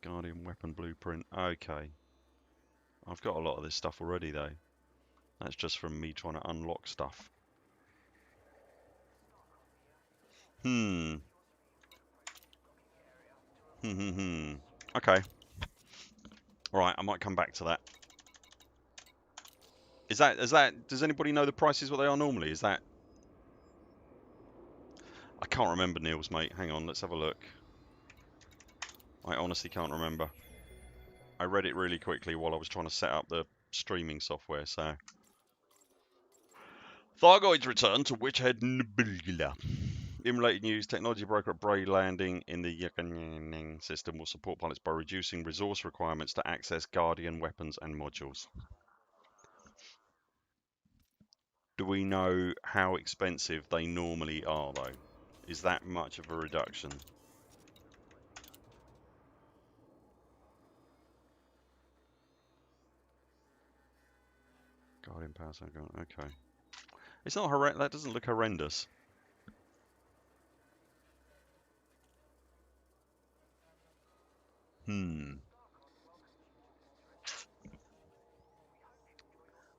Guardian weapon blueprint. Okay. I've got a lot of this stuff already, though. That's just from me trying to unlock stuff. Hmm. Okay. Right, I might come back to that. Is that... Does anybody know the prices, what they are normally? Is that... I can't remember, Niels, mate. Hang on, let's have a look. I honestly can't remember. I read it really quickly while I was trying to set up the streaming software, so... Thargoids return to Witchhead Nebula. In related news, technology broker at Bray Landing in the Yakaning system will support pilots by reducing resource requirements to access Guardian weapons and modules. Do we know how expensive they normally are, though? Is that much of a reduction? Guardian power cycle, okay. It's not horrendous. That doesn't look horrendous.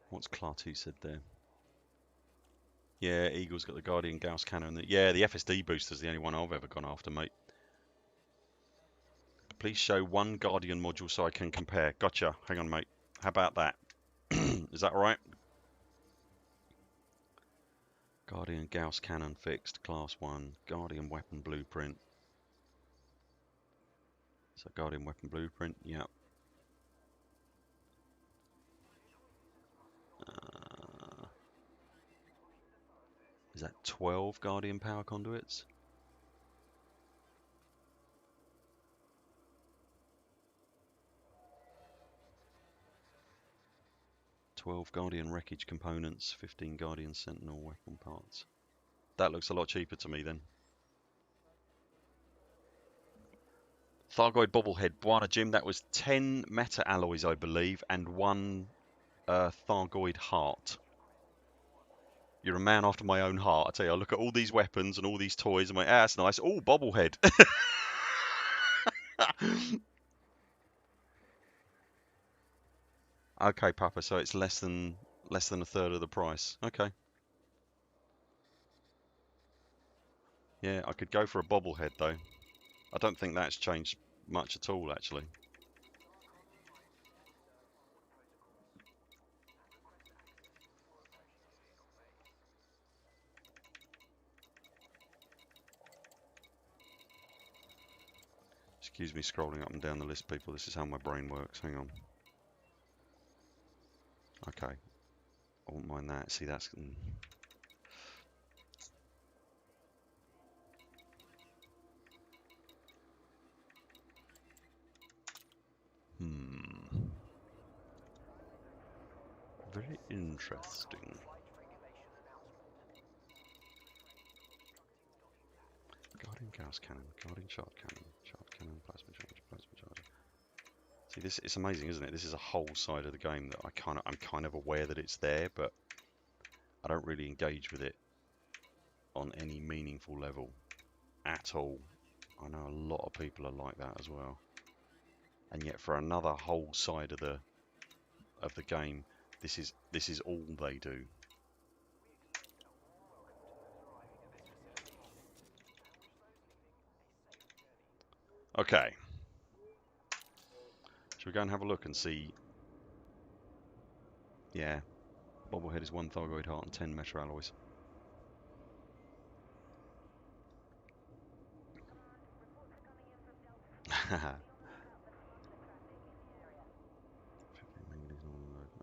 What's Clartu said there? Yeah, Eagle's got the Guardian Gauss cannon. Yeah, the FSD booster's the only one I've ever gone after, mate. Please show one Guardian module so I can compare. Gotcha. Hang on, mate. How about that? Is that right? Guardian Gauss cannon fixed, class 1. Guardian weapon blueprint. So Guardian weapon blueprint, yep. Is that 12 Guardian power conduits? Guardian wreckage components, 15 Guardian Sentinel weapon parts. That looks a lot cheaper to me then. Thargoid bobblehead, Buana Jim, that was 10 meta alloys, I believe, and 1 Thargoid heart. You're a man after my own heart. I tell you, I look at all these weapons and all these toys and I'm like, ah, that's nice. Oh, bobblehead. Okay, Papa, so it's less than a third of the price. Okay. Yeah, I could go for a bobblehead though. I don't think that's changed much at all, actually. Excuse me scrolling up and down the list, people. This is how my brain works. Hang on. Okay. I won't mind that. See, that's... Very interesting. Guardian Gauss cannon, Guardian shard cannon, plasma charger. See, this it's amazing, isn't it? This is a whole side of the game that I'm kind of aware that it's there, but I don't really engage with it on any meaningful level at all. I know a lot of people are like that as well. And yet, for another whole side of the game, this is all they do. Okay. Shall we go and have a look and see? Yeah. Bobblehead is 1 Thargoid heart and 10 meta alloys.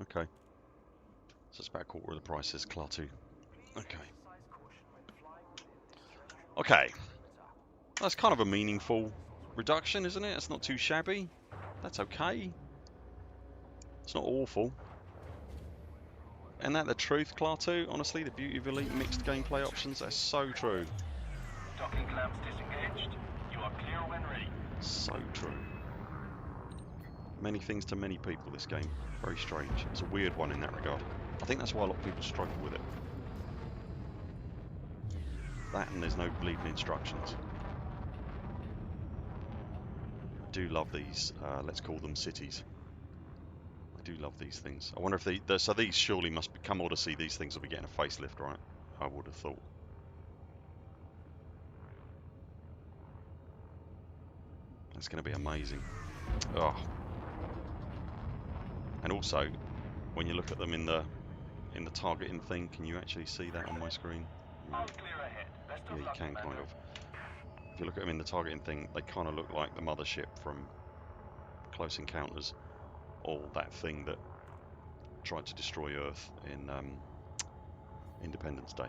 Okay. So it's about a quarter of the price is Clartu. Okay. Okay. That's kind of a meaningful reduction, isn't it? It's not too shabby. That's okay. It's not awful. Isn't that the truth, Clartu? Honestly, the beauty of Elite mixed gameplay options, that's so true. Docking clamps disengaged. You are clear when ready. So true. Many things to many people, this game. Very strange. It's a weird one in that regard. I think that's why a lot of people struggle with it. That and there's no bleeding instructions. I do love these, let's call them cities. I do love these things. I wonder if so these surely must become Odyssey. These things will be getting a facelift, right? I would have thought. That's going to be amazing. Oh. And also, when you look at them in the targeting thing, can you actually see that on my screen? All clear ahead. Best of Yeah, you luck, can kind Commander. of. If you look at them in the targeting thing, they kind of look like the mothership from Close Encounters, or that thing that tried to destroy Earth in Independence Day.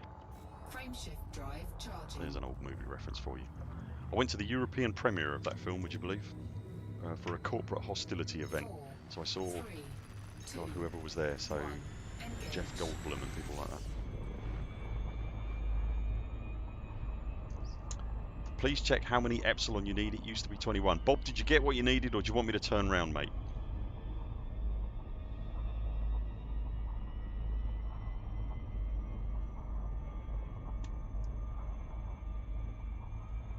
Frameshift drive charging. There's an old movie reference for you. I went to the European premiere of that film, would you believe? For a corporate hostility event. 4, So I saw 3, 2, God, whoever was there, so 1, engage. Jeff Goldblum and people like that. Please check how many Epsilon you need. It used to be 21. Bob, did you get what you needed, or do you want me to turn round, mate?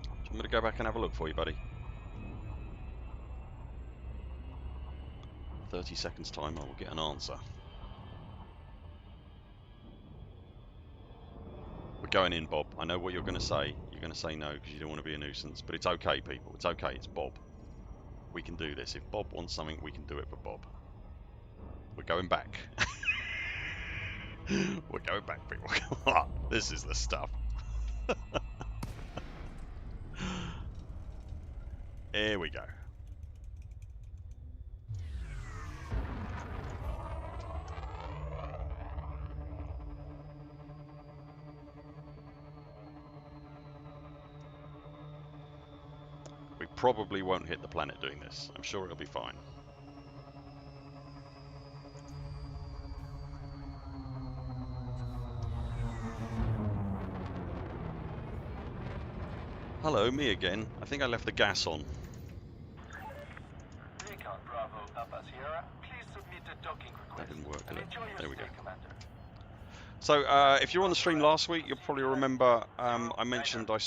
Do you want me to go back and have a look for you, buddy? 30 seconds time, I will get an answer. We're going in, Bob. I know what you're going to say. You're going to say no because you don't want to be a nuisance, but it's okay, people. It's okay. It's Bob. We can do this. If Bob wants something, we can do it for Bob. We're going back. We're going back, people. Come on. This is the stuff. Here we go. We probably won't hit the planet doing this. I'm sure it'll be fine. Hello, me again. I think I left the gas on. Recon Bravo Papa Sierra. Please submit a docking request. That didn't work, did And it? enjoy your There we stay, go. Commander. So, if you were on the stream last week, you'll probably remember I mentioned we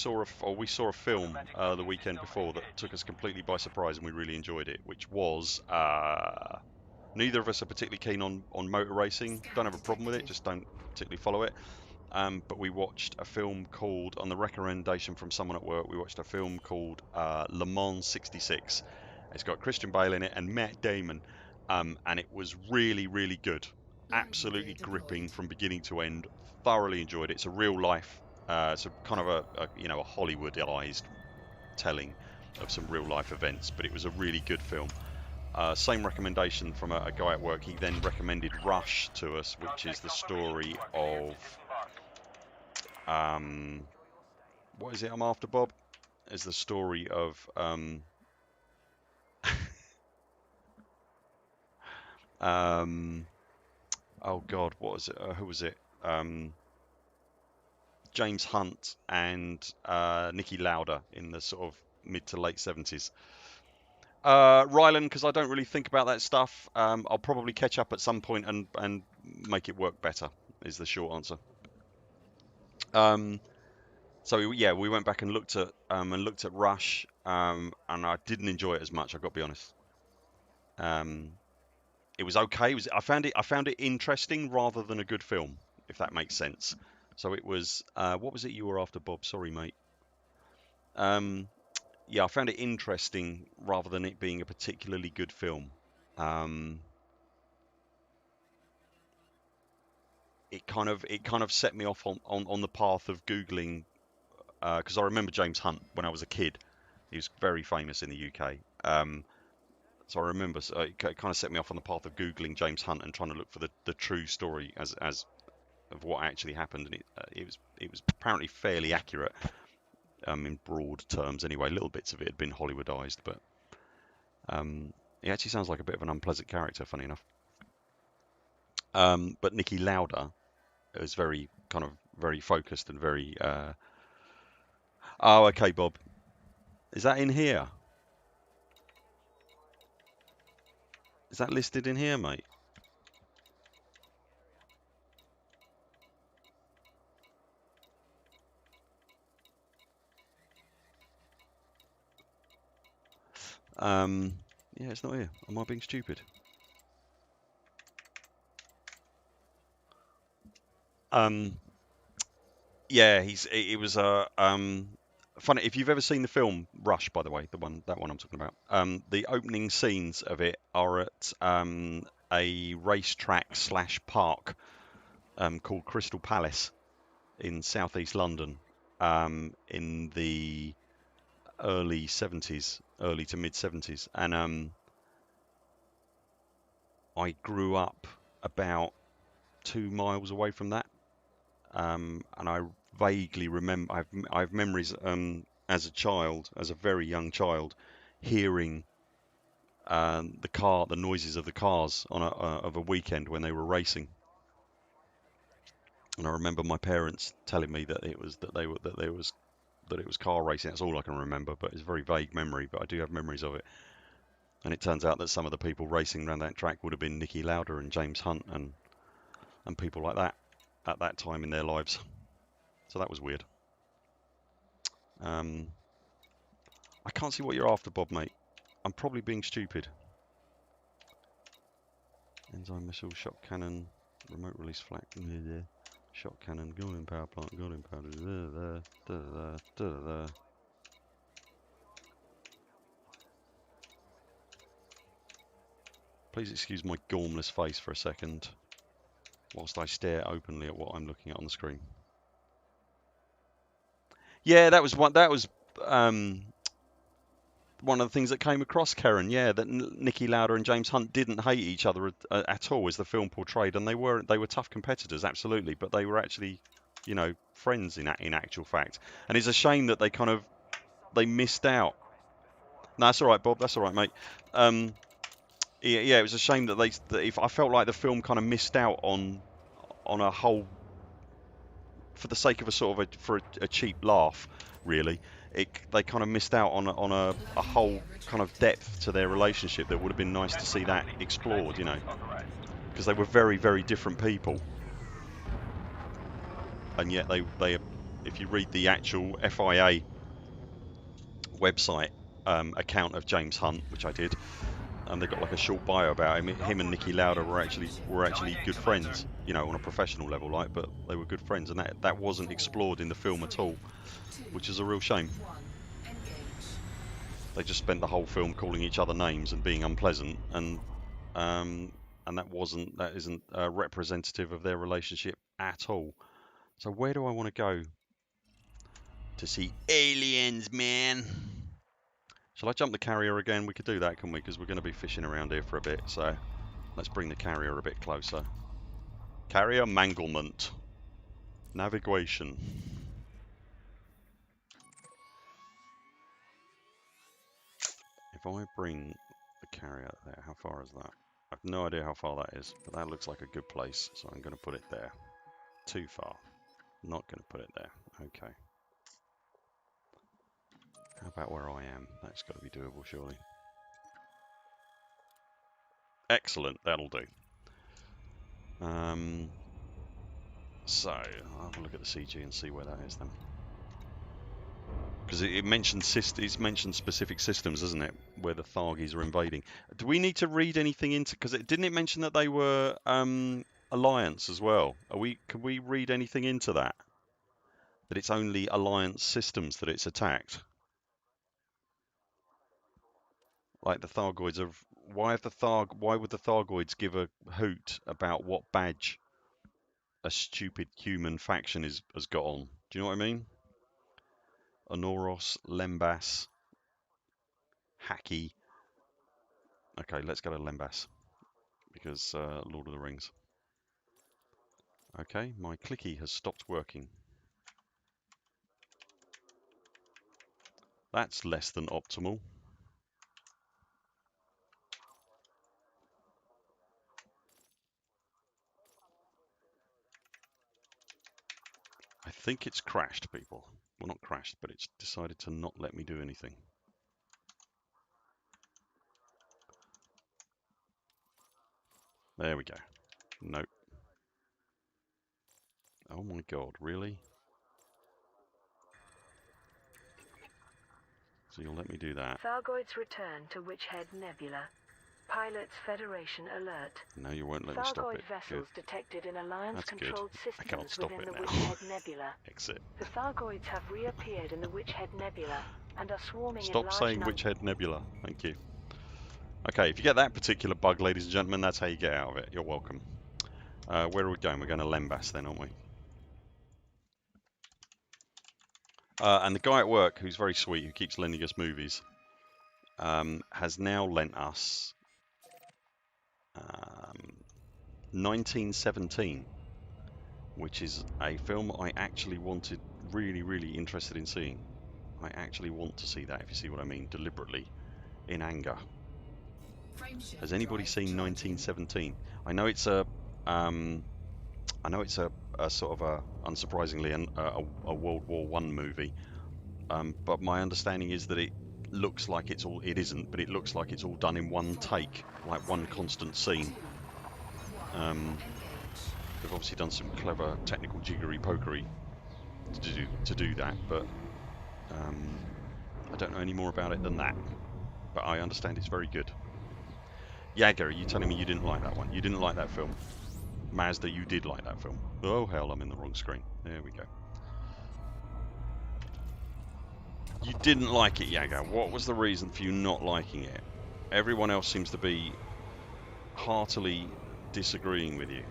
saw a film the weekend before that took us completely by surprise, and we really enjoyed it. Which was neither of us are particularly keen on motor racing. Don't have a problem with it, just don't particularly follow it. But we watched a film called, on the recommendation from someone at work, we watched a film called Le Mans '66. It's got Christian Bale in it and Matt Damon, and it was really, really good. Landing Absolutely gear gripping deployed. from beginning to end. Thoroughly enjoyed it. It's a real life, it's a kind of a Hollywoodized telling of some real life events, but it was a really good film. Same recommendation from a guy at work. He then recommended Rush to us, which is the story of what is it I'm after, Bob? Is the story of oh God, what was it? Who was it? James Hunt and Nicky Lauda in the sort of mid to late 70s. Rylan, because I don't really think about that stuff. I'll probably catch up at some point and make it work better. Is the short answer. So yeah, we went back and looked at Rush, and I didn't enjoy it as much. I've got to be honest. It was okay. I found it interesting rather than a good film, if that makes sense. So it was. What was it you were after, Bob? Sorry, mate. Yeah, I found it interesting rather than it being a particularly good film. It kind of set me off on the path of Googling, because I remember James Hunt when I was a kid. He was very famous in the UK. So I remember, it kind of set me off on the path of Googling James Hunt and trying to look for the true story as of what actually happened, and it was apparently fairly accurate. in broad terms anyway. Little bits of it had been Hollywoodized, but he actually sounds like a bit of an unpleasant character, funny enough. But Nicky Lauder is very focused and very. Oh, okay, Bob. Is that in here? Is that listed in here, mate? Yeah, it's not here. Am I being stupid? Yeah, it was funny. If you've ever seen the film Rush, by the way, that one I'm talking about, the opening scenes of it are at a racetrack slash park called Crystal Palace in southeast London in the early 70s, early to mid 70s, and I grew up about 2 miles away from that. And I vaguely remember I've memories as a child, as a very young child, hearing the noises of the cars on of a weekend when they were racing. And I remember my parents telling me that it was car racing. That's all I can remember, but it's a very vague memory. But I do have memories of it. And it turns out that some of the people racing around that track would have been Nicky Lauder and James Hunt and people like that at that time in their lives. So that was weird. I can't see what you're after, Bob, mate. I'm probably being stupid. Enzyme missile, shot cannon, remote release flak, shot cannon, golden power plant, golden powder, Please excuse my gormless face for a second, whilst I stare openly at what I'm looking at on the screen. Yeah, that was one of the things that came across, Karen. Yeah, that Nicky Lauder and James Hunt didn't hate each other at all, as the film portrayed, and they were tough competitors, absolutely, but they were actually, friends in actual fact. And it's a shame that they missed out. No, that's all right, Bob. That's all right, mate. Yeah, it was a shame that I felt like the film kind of missed out on a whole, for the sake of a cheap laugh, really. They kind of missed out on a whole kind of depth to their relationship that would have been nice to see that explored, because they were very, very different people, and yet if you read the actual FIA website account of James Hunt, which I did, and they got like a short bio about him. Him and Nicky Lauder were actually good friends, on a professional level, but they were good friends, and that wasn't explored in the film at all, which is a real shame. They just spent the whole film calling each other names and being unpleasant, and that isn't representative of their relationship at all. So where do I want to go to see aliens, man? Shall I jump the carrier again? We could do that, can we? Because we're going to be fishing around here for a bit, so let's bring the carrier a bit closer. Carrier manglement. Navigation. If I bring the carrier there, how far is that? I have no idea how far that is, but that looks like a good place, so I'm going to put it there. Too far. Not going to put it there. Okay. How about where I am? That's got to be doable, surely. Excellent. That'll do. So, I'll have a look at the CG and see where that is then. Because it mentions specific systems, doesn't it, where the Thargis are invading. Do we need to read anything into? Because didn't it mention that they were Alliance as well? Can we read anything into that? That it's only Alliance systems that it's attacked? Like the Thargoids of why would the Thargoids give a hoot about what badge a stupid human faction has got on? Do you know what I mean? Anoros, Lembas, Haki. Okay, let's go to Lembas because Lord of the Rings. Okay, my clicky has stopped working. That's less than optimal. I think it's crashed, people. Well, not crashed, but it's decided to not let me do anything. There we go. Nope. Oh my god, really? So you'll let me do that? Thargoid's return to Witchhead Nebula. Pilots Federation alert. No, you won't let me stop Thargoid it. vessels Good. detected in Alliance-controlled I can't systems stop within it the now. Witchhead Nebula. Exit. The Thargoids have reappeared in the Witchhead Nebula and are swarming in Stop large saying numbers. Witchhead Nebula. Thank you. Okay, if you get that particular bug, ladies and gentlemen, that's how you get out of it. You're welcome. Where are we going? We're going to Lembas then, aren't we? And the guy at work, who's very sweet, who keeps lending us movies, has now lent us 1917, which is a film I actually wanted, really interested in seeing. I actually want to see that, if you see what I mean, deliberately, in anger. Has anybody seen 1917? I know it's a sort of unsurprisingly, a World War One movie. But my understanding is that it looks like it isn't, but it looks like it's all done in one take, like one constant scene. They've obviously done some clever technical jiggery-pokery to do that, but I don't know any more about it than that. But I understand it's very good. Yaga, are you telling me you didn't like that one? You didn't like that film? Mazda, you did like that film. Oh hell, I'm in the wrong screen. There we go. You didn't like it, Yaga. What was the reason for you not liking it? Everyone else seems to be heartily disagreeing with you.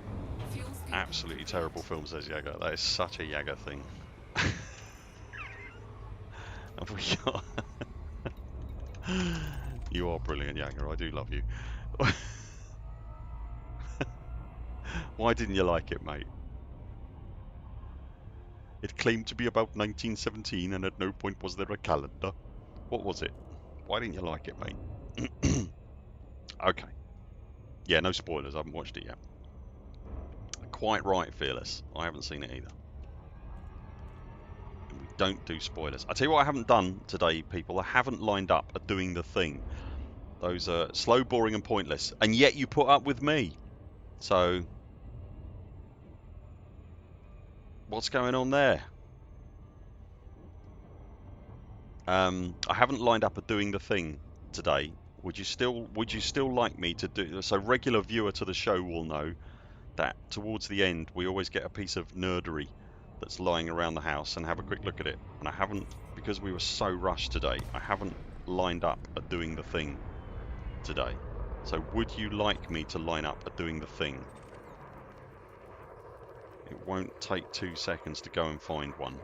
Absolutely terrible film, says Yaga. That is such a Yaga thing. Have we got... You are brilliant, Yaga. I do love you. Why didn't you like it, mate? It claimed to be about 1917, and at no point was there a calendar. What was it? Why didn't you like it, mate? Okay. Yeah, no spoilers. I haven't watched it yet. Quite right, Fearless. I haven't seen it either. And we don't do spoilers. I tell you what I haven't done today, people. I haven't lined up a doing the thing. Those are slow, boring, and pointless. And yet you put up with me. So, what's going on there? I haven't lined up a doing the thing today. Would you still like me to do? So, regular viewer to the show will know that towards the end we always get a piece of nerdery that's lying around the house and have a quick look at it. And I haven't, because we were so rushed today, I haven't lined up a doing the thing today. So would you like me to line up a doing the thing? It won't take 2 seconds to go and find one.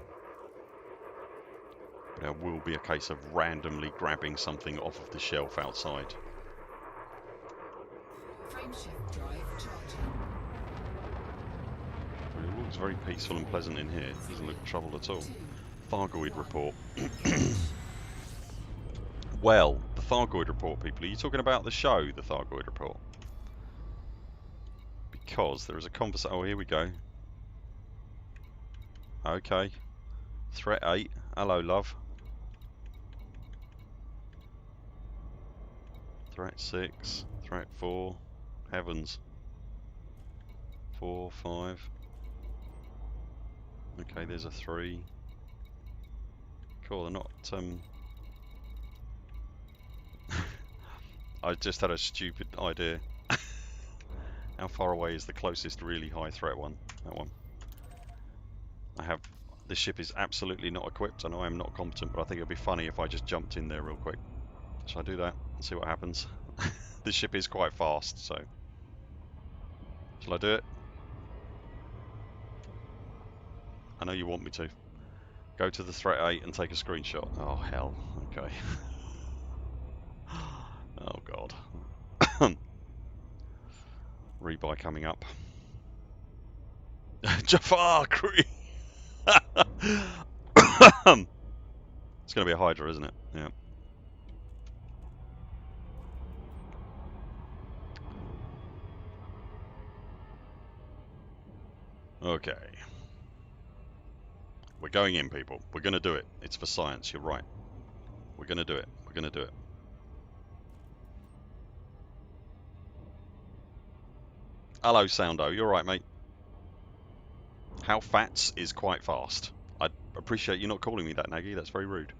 But it will be a case of randomly grabbing something off of the shelf outside. Frameshift drive charging. It looks very peaceful and pleasant in here. It doesn't look trouble at all. Thargoid report. Well, the Thargoid report, people. Are you talking about the show, the Thargoid report? Because there is a conversation. Oh, here we go. Okay. Threat 8. Hello, love. Threat 6. Threat 4. Heavens. 4, 5. Okay, there's a 3. Cool, they're not... I just had a stupid idea. How far away is the closest really high threat one? That one. This ship is absolutely not equipped. I know I'm not competent, but I think it'd be funny if I just jumped in there real quick. Shall I do that and see what happens? This ship is quite fast, so... Shall I do it? I know you want me to. Go to the threat 8 and take a screenshot. Oh, hell. Okay. Oh, God. Rebuy coming up. Jafar Cree! It's going to be a Hydra, isn't it? Yeah. Okay. We're going in, people. We're going to do it. It's for science. You're right. We're going to do it. We're going to do it. Hello, Soundo. You're right, mate. How fats is quite fast. I appreciate you not calling me that, Naggy. That's very rude.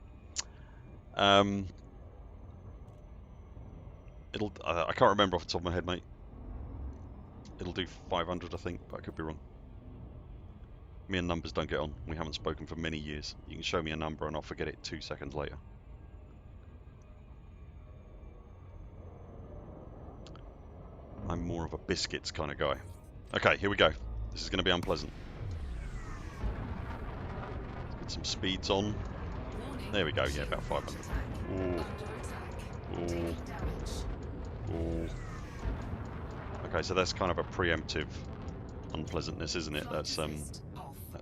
I can't remember off the top of my head, mate. It'll do 500, I think, but I could be wrong. Me and numbers don't get on. We haven't spoken for many years. You can show me a number and I'll forget it 2 seconds later. I'm more of a biscuits kind of guy. Okay, here we go. This is going to be unpleasant. Let's get some speeds on. There we go. Yeah, about 500. Ooh. Ooh. Ooh. Okay, so that's kind of a preemptive unpleasantness, isn't it? That's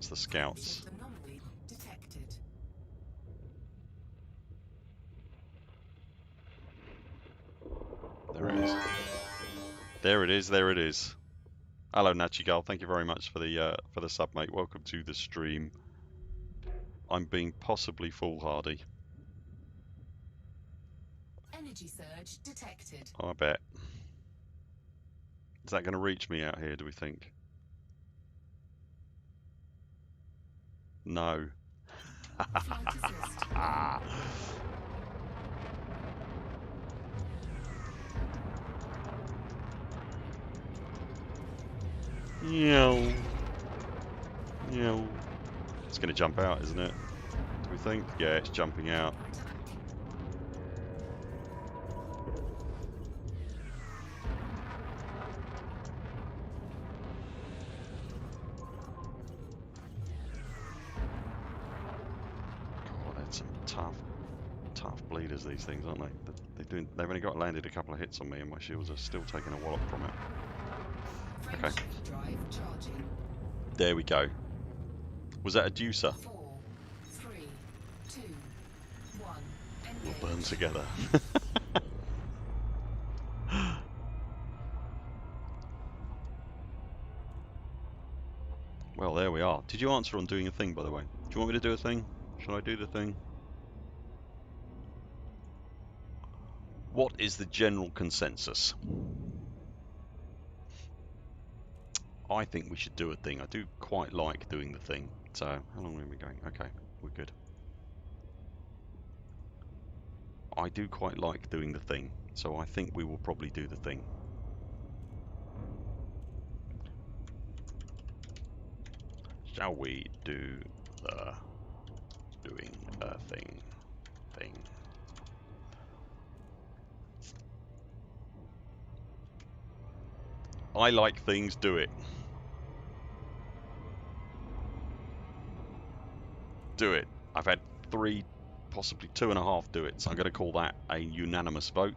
the scouts. There it is. There it is. There it is. Hello, Nachigal. Thank you very much for the sub, mate. Welcome to the stream. I'm being possibly foolhardy. Energy surge detected. I bet. Is that going to reach me out here, do we think? No. Flight assist. Meow. Meow. It's going to jump out, isn't it? Do we think? Yeah, it's jumping out. God, that's some tough bleeders, these things, aren't they? They've only got landed a couple of hits on me and my shields are still taking a wallop from it. Okay. There we go. Was that a deucer? 4, 3, 2, 1. We'll burn together. Well, there we are. Did you answer on doing a thing, by the way? Do you want me to do a thing? Shall I do the thing? What is the general consensus? I think we should do a thing. I do quite like doing the thing. So, how long are we going? Okay, we're good. I do quite like doing the thing. So I think we will probably do the thing. Shall we do the doing a thing? I like things, do it. Do it. I've had 3, possibly 2.5 do it. So I'm going to call that a unanimous vote.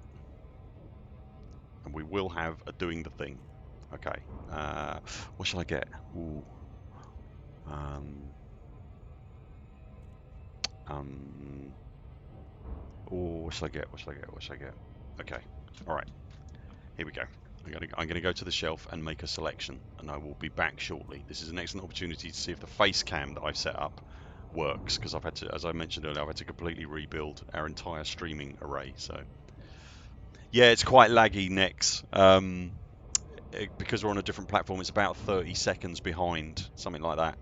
And we will have a doing the thing. Okay. What shall I get? Ooh. Oh, what shall I get? What shall I get? What shall I get? Okay. All right. Here we go. I'm gonna go to the shelf and make a selection, and I will be back shortly. This is an excellent opportunity to see if the face cam that I've set up works, because I've had to, as I mentioned earlier, I've had to completely rebuild our entire streaming array. So yeah, it's quite laggy, Nex. Because we're on a different platform, it's about 30 seconds behind, something like that.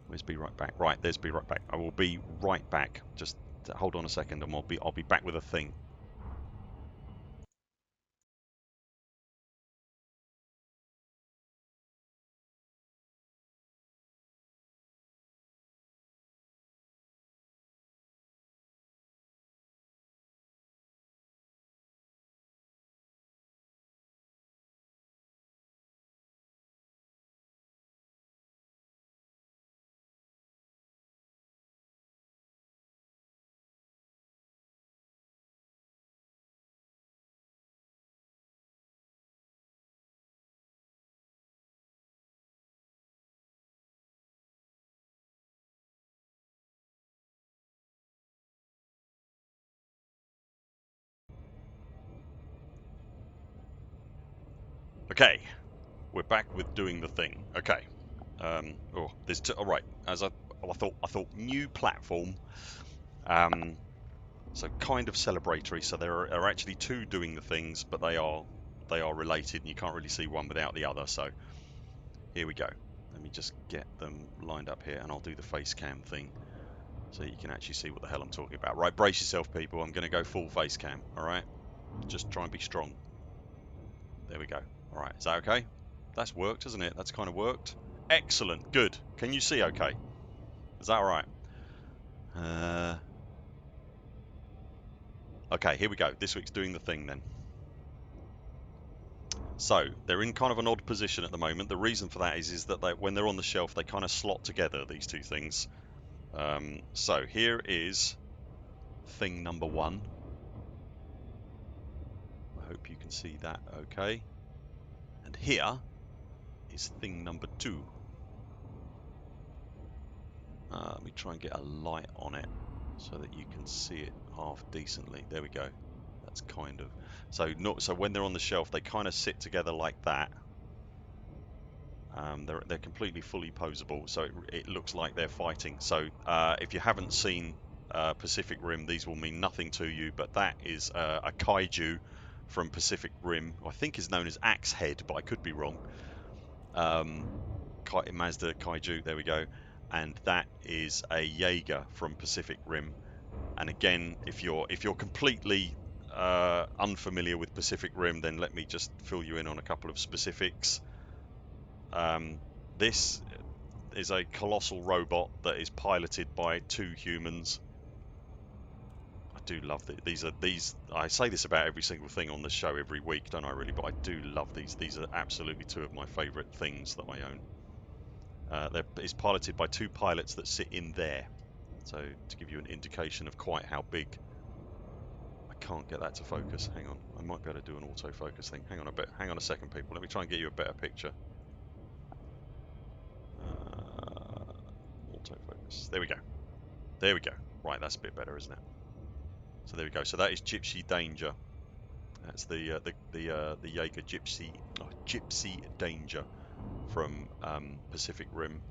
Where's be right back? Right, there's be right back. I will be right back. Just hold on a second, and I'll be back with a thing. Okay, we're back with doing the thing. Okay. Oh, there's two. All right. As I thought new platform. So kind of celebratory. So there are actually two doing the things, but they are related, and you can't really see one without the other. So here we go. Let me just get them lined up here, and I'll do the face cam thing, so you can actually see what the hell I'm talking about. Right, brace yourself, people. I'm going to go full face cam. All right. Just try and be strong. There we go. All right. Is that okay? That's worked, hasn't it? That's kind of worked. Excellent. Good. Can you see okay? Is that all right? Okay, here we go. This week's doing the thing then. So they're in kind of an odd position at the moment. The reason for that is that when they're on the shelf, they kind of slot together, these two things. So here is thing number one. I hope you can see that okay. And here is thing number two. Let me try and get a light on it so that you can see it half decently. There we go. That's kind of so when they're on the shelf, they kind of sit together like that. They're completely fully posable, so it looks like they're fighting. So if you haven't seen Pacific Rim, these will mean nothing to you, but that is a kaiju from Pacific Rim. I think is known as Axe Head, but I could be wrong. Mazda kaiju, there we go. And that is a Jaeger from Pacific Rim. And again, if you're completely unfamiliar with Pacific Rim, then let me just fill you in on a couple of specifics. This is a colossal robot that is piloted by two humans. I do love these. I say this about every single thing on the show every week, don't I really? But I do love these. These are absolutely two of my favourite things that I own. It's piloted by two pilots that sit in there. So to give you an indication of quite how big. I can't get that to focus. Hang on. I might be able to do an autofocus thing. Hang on a bit. Hang on a second, people. Let me try and get you a better picture. Autofocus. There we go. There we go. Right, that's a bit better, isn't it? So there we go. So that is Gypsy Danger. That's the Jaeger Gypsy Danger from Pacific Rim,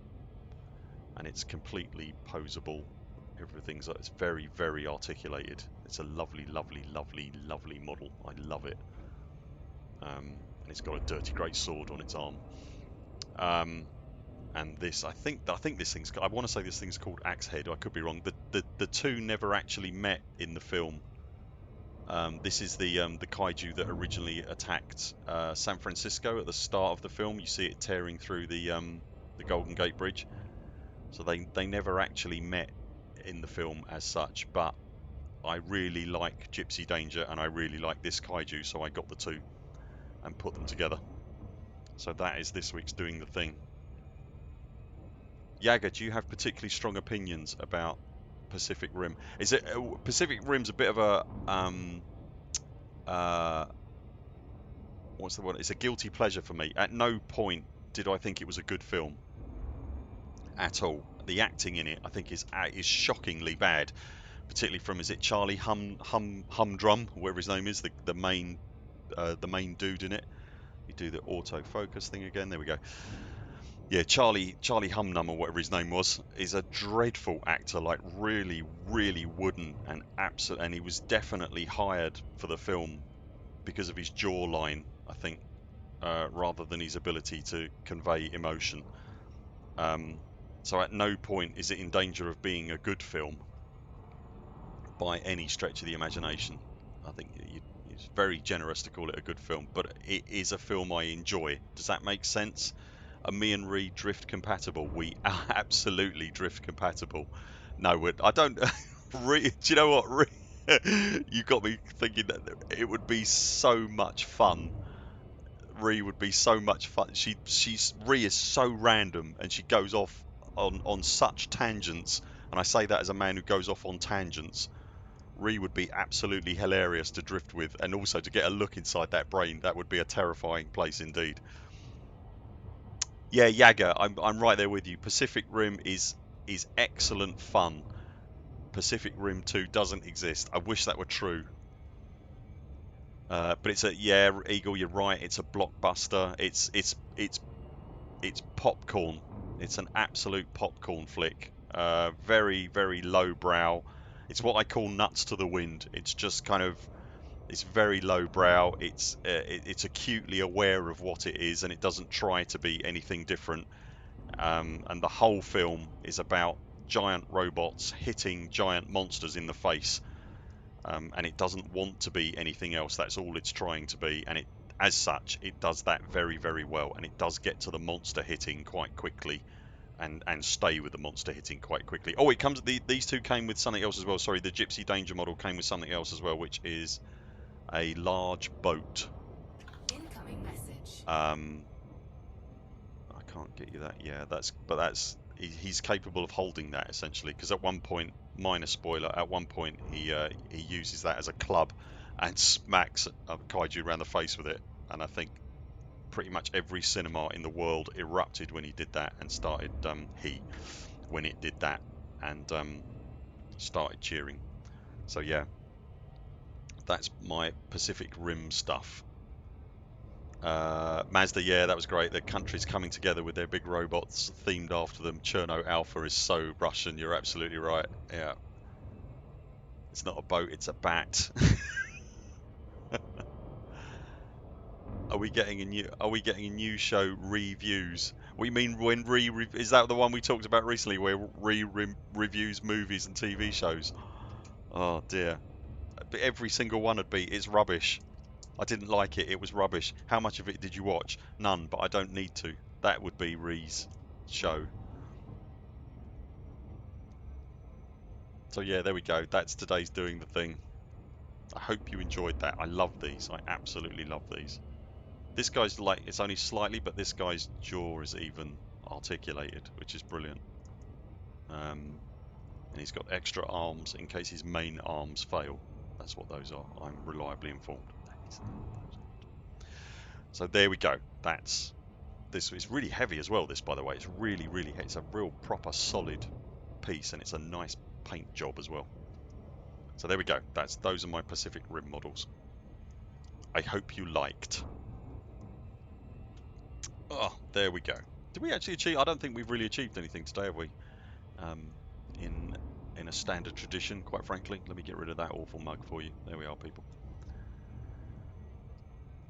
and it's completely posable. It's very, very articulated. It's a lovely, lovely, lovely, lovely model. I love it. And it's got a dirty great sword on its arm. And this, I think this thing's. I want to say this thing's called Axe Head. I could be wrong. The two never actually met in the film. This is the kaiju that originally attacked San Francisco at the start of the film. You see it tearing through the Golden Gate Bridge. So they never actually met in the film as such. But I really like Gypsy Danger and I really like this kaiju, so I got the two and put them together. So that is this week's doing the thing. Yaga, do you have particularly strong opinions about Pacific Rim? Is it Pacific Rim's a bit of a what's the word? It's a guilty pleasure for me. At no point did I think it was a good film at all. The acting in it, I think, is shockingly bad, particularly from is it Charlie Humdrum, whatever his name is, the main dude in it. You do the autofocus thing again. There we go. Yeah, Charlie Humnum or whatever his name was is a dreadful actor, like really, really wooden and absolute. And he was definitely hired for the film because of his jawline, I think, rather than his ability to convey emotion. So at no point is it in danger of being a good film by any stretch of the imagination. I think it's very generous to call it a good film, but it is a film I enjoy. Does that make sense? Me and Ree drift compatible. We are absolutely drift compatible. No, I don't. Ree, do you know what, Ree? You got me thinking that it would be so much fun. Ree would be so much fun. Ree is so random, and she goes off on such tangents. And I say that as a man who goes off on tangents. Ree would be absolutely hilarious to drift with, and also to get a look inside that brain. That would be a terrifying place indeed. Yeah, Yaga, I'm right there with you. Pacific Rim is excellent fun. Pacific Rim 2 doesn't exist. I wish that were true. But it's a Eagle. You're right. It's a blockbuster. It's popcorn. It's an absolute popcorn flick. Very very lowbrow. It's what I call nuts to the wind. It's just kind of it's very lowbrow. It's acutely aware of what it is, and it doesn't try to be anything different. And the whole film is about giant robots hitting giant monsters in the face, and it doesn't want to be anything else. That's all it's trying to be, and as such, it does that very, very well, and it does get to the monster hitting quite quickly, and stay with the monster hitting quite quickly. Oh, these two came with something else as well. Sorry, the Gypsy Danger model came with something else as well, which is a large boat. Incoming message. I can't get you that. Yeah, he's capable of holding that essentially, because at one point, minor spoiler, at one point he uses that as a club and smacks a kaiju around the face with it, and I think pretty much every cinema in the world erupted when he did that and started when it did that and started cheering. So yeah, that's my Pacific Rim stuff. Mazda, yeah, that was great. The countries coming together with their big robots themed after them. Cherno Alpha is so Russian. You're absolutely right. Yeah, it's not a boat, it's a bat. Are we getting a new show reviews? We mean when is that the one we talked about recently, where reviews movies and TV shows? Oh dear, but every single one would be it's rubbish. I didn't like it. It was rubbish. How much of it did you watch? None, but I don't need to. That would be Ree's show. So yeah, there we go. That's today's Doing the Thing. I hope you enjoyed that. I love these. I absolutely love these. This guy's like, it's only slightly, but this guy's jaw is even articulated, which is brilliant. And he's got extra arms in case his main arms fail. That's what those are. I'm reliably informed. So there we go. This is really heavy as well, this, by the way. It's really, really heavy. It's a real proper solid piece, and it's a nice paint job as well. So there we go. Those are my Pacific Rim models. I hope you liked. Oh, there we go. Did we actually achieve? I don't think we've really achieved anything today, have we? In a standard tradition, quite frankly. Let me get rid of that awful mug for you. There we are, people.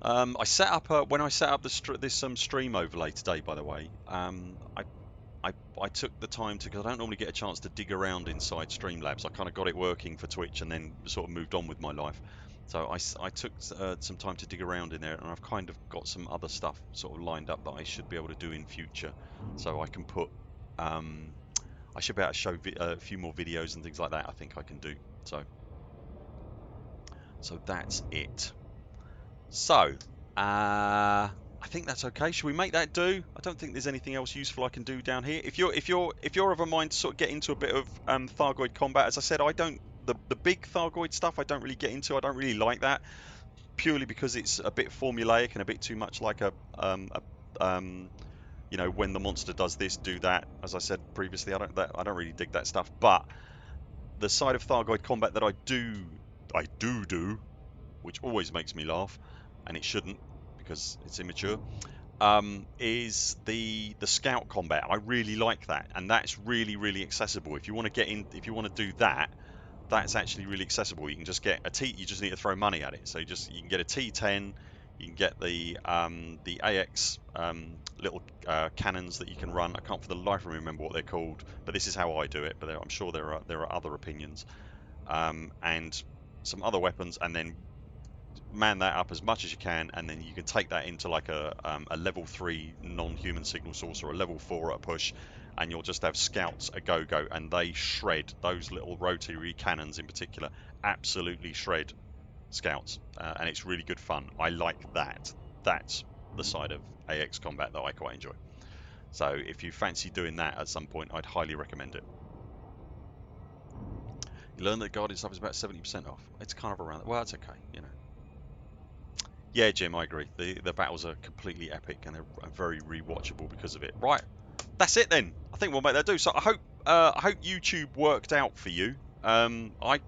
I set up when I set up this stream overlay today, by the way. I took the time to, because I don't normally get a chance to dig around inside Streamlabs. I kind of got it working for Twitch and then sort of moved on with my life. So I took some time to dig around in there, and I've kind of got some other stuff sort of lined up that I should be able to do in future. So I can put, I should be able to show a few more videos and things like that. I think I can do. So that's it. So, I think that's okay. Should we make that do? I don't think there's anything else useful I can do down here. If you're of a mind to sort of get into a bit of Thargoid combat, as I said, I don't the big Thargoid stuff I don't really get into. I don't really like that, purely because it's a bit formulaic and a bit too much like you know, when the monster does this, do that. As I said previously, I don't really dig that stuff. But the side of Thargoid combat that I do, which always makes me laugh, and it shouldn't because it's immature, is the scout combat. I really like that, and that's really, really accessible. If you want to do that, that's actually really accessible. You can just get a T. You just need to throw money at it. So you can get a T10. You can get the AX little cannons that you can run. I can't for the life of me remember what they're called, but this is how I do it. But I'm sure there are other opinions, and some other weapons, and then man that up as much as you can, and then you can take that into like a level 3 non-human signal source or a level 4 at a push, and you'll just have scouts a go-go, and they shred those little rotary cannons in particular, absolutely shred scouts, and it's really good fun. I like that. That's the side of AX combat that I quite enjoy. So if you fancy doing that at some point, I'd highly recommend it. You learn that Guardian stuff is about 70% off. It's kind of around. Well, that's okay, you know. Yeah, Jim, I agree. The battles are completely epic, and they're very rewatchable because of it. Right, that's it then. I think we'll make that do. So I hope YouTube worked out for you. I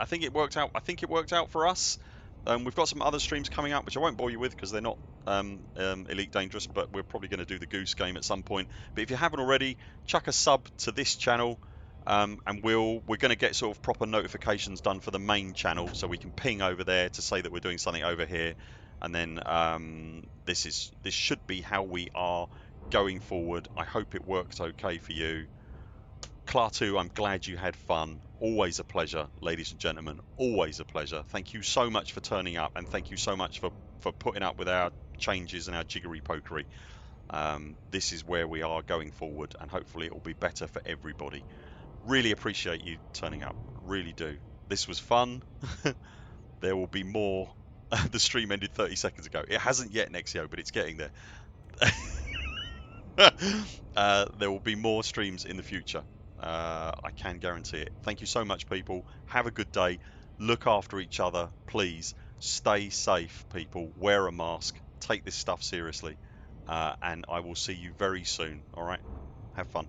think it worked out. I think it worked out for us. We've got some other streams coming up, which I won't bore you with because they're not Elite Dangerous, but we're probably going to do the Goose Game at some point. But if you haven't already, chuck a sub to this channel, and we're going to get sort of proper notifications done for the main channel, so we can ping over there to say that we're doing something over here, and then this should be how we are going forward. I hope it worked okay for you. Klaatu, I'm glad you had fun. Always a pleasure, ladies and gentlemen. Always a pleasure. Thank you so much for turning up, and thank you so much for putting up with our changes and our jiggery pokery. This is where we are going forward, and hopefully it will be better for everybody. Really appreciate you turning up. Really do. This was fun. There will be more. The stream ended 30 seconds ago. It hasn't yet, Nexio, but it's getting there. There will be more streams in the future. I can guarantee it. Thank you so much, people. Have a good day. Look after each other, please. Stay safe, people. Wear a mask. Take this stuff seriously. And I will see you very soon. All right? Have fun.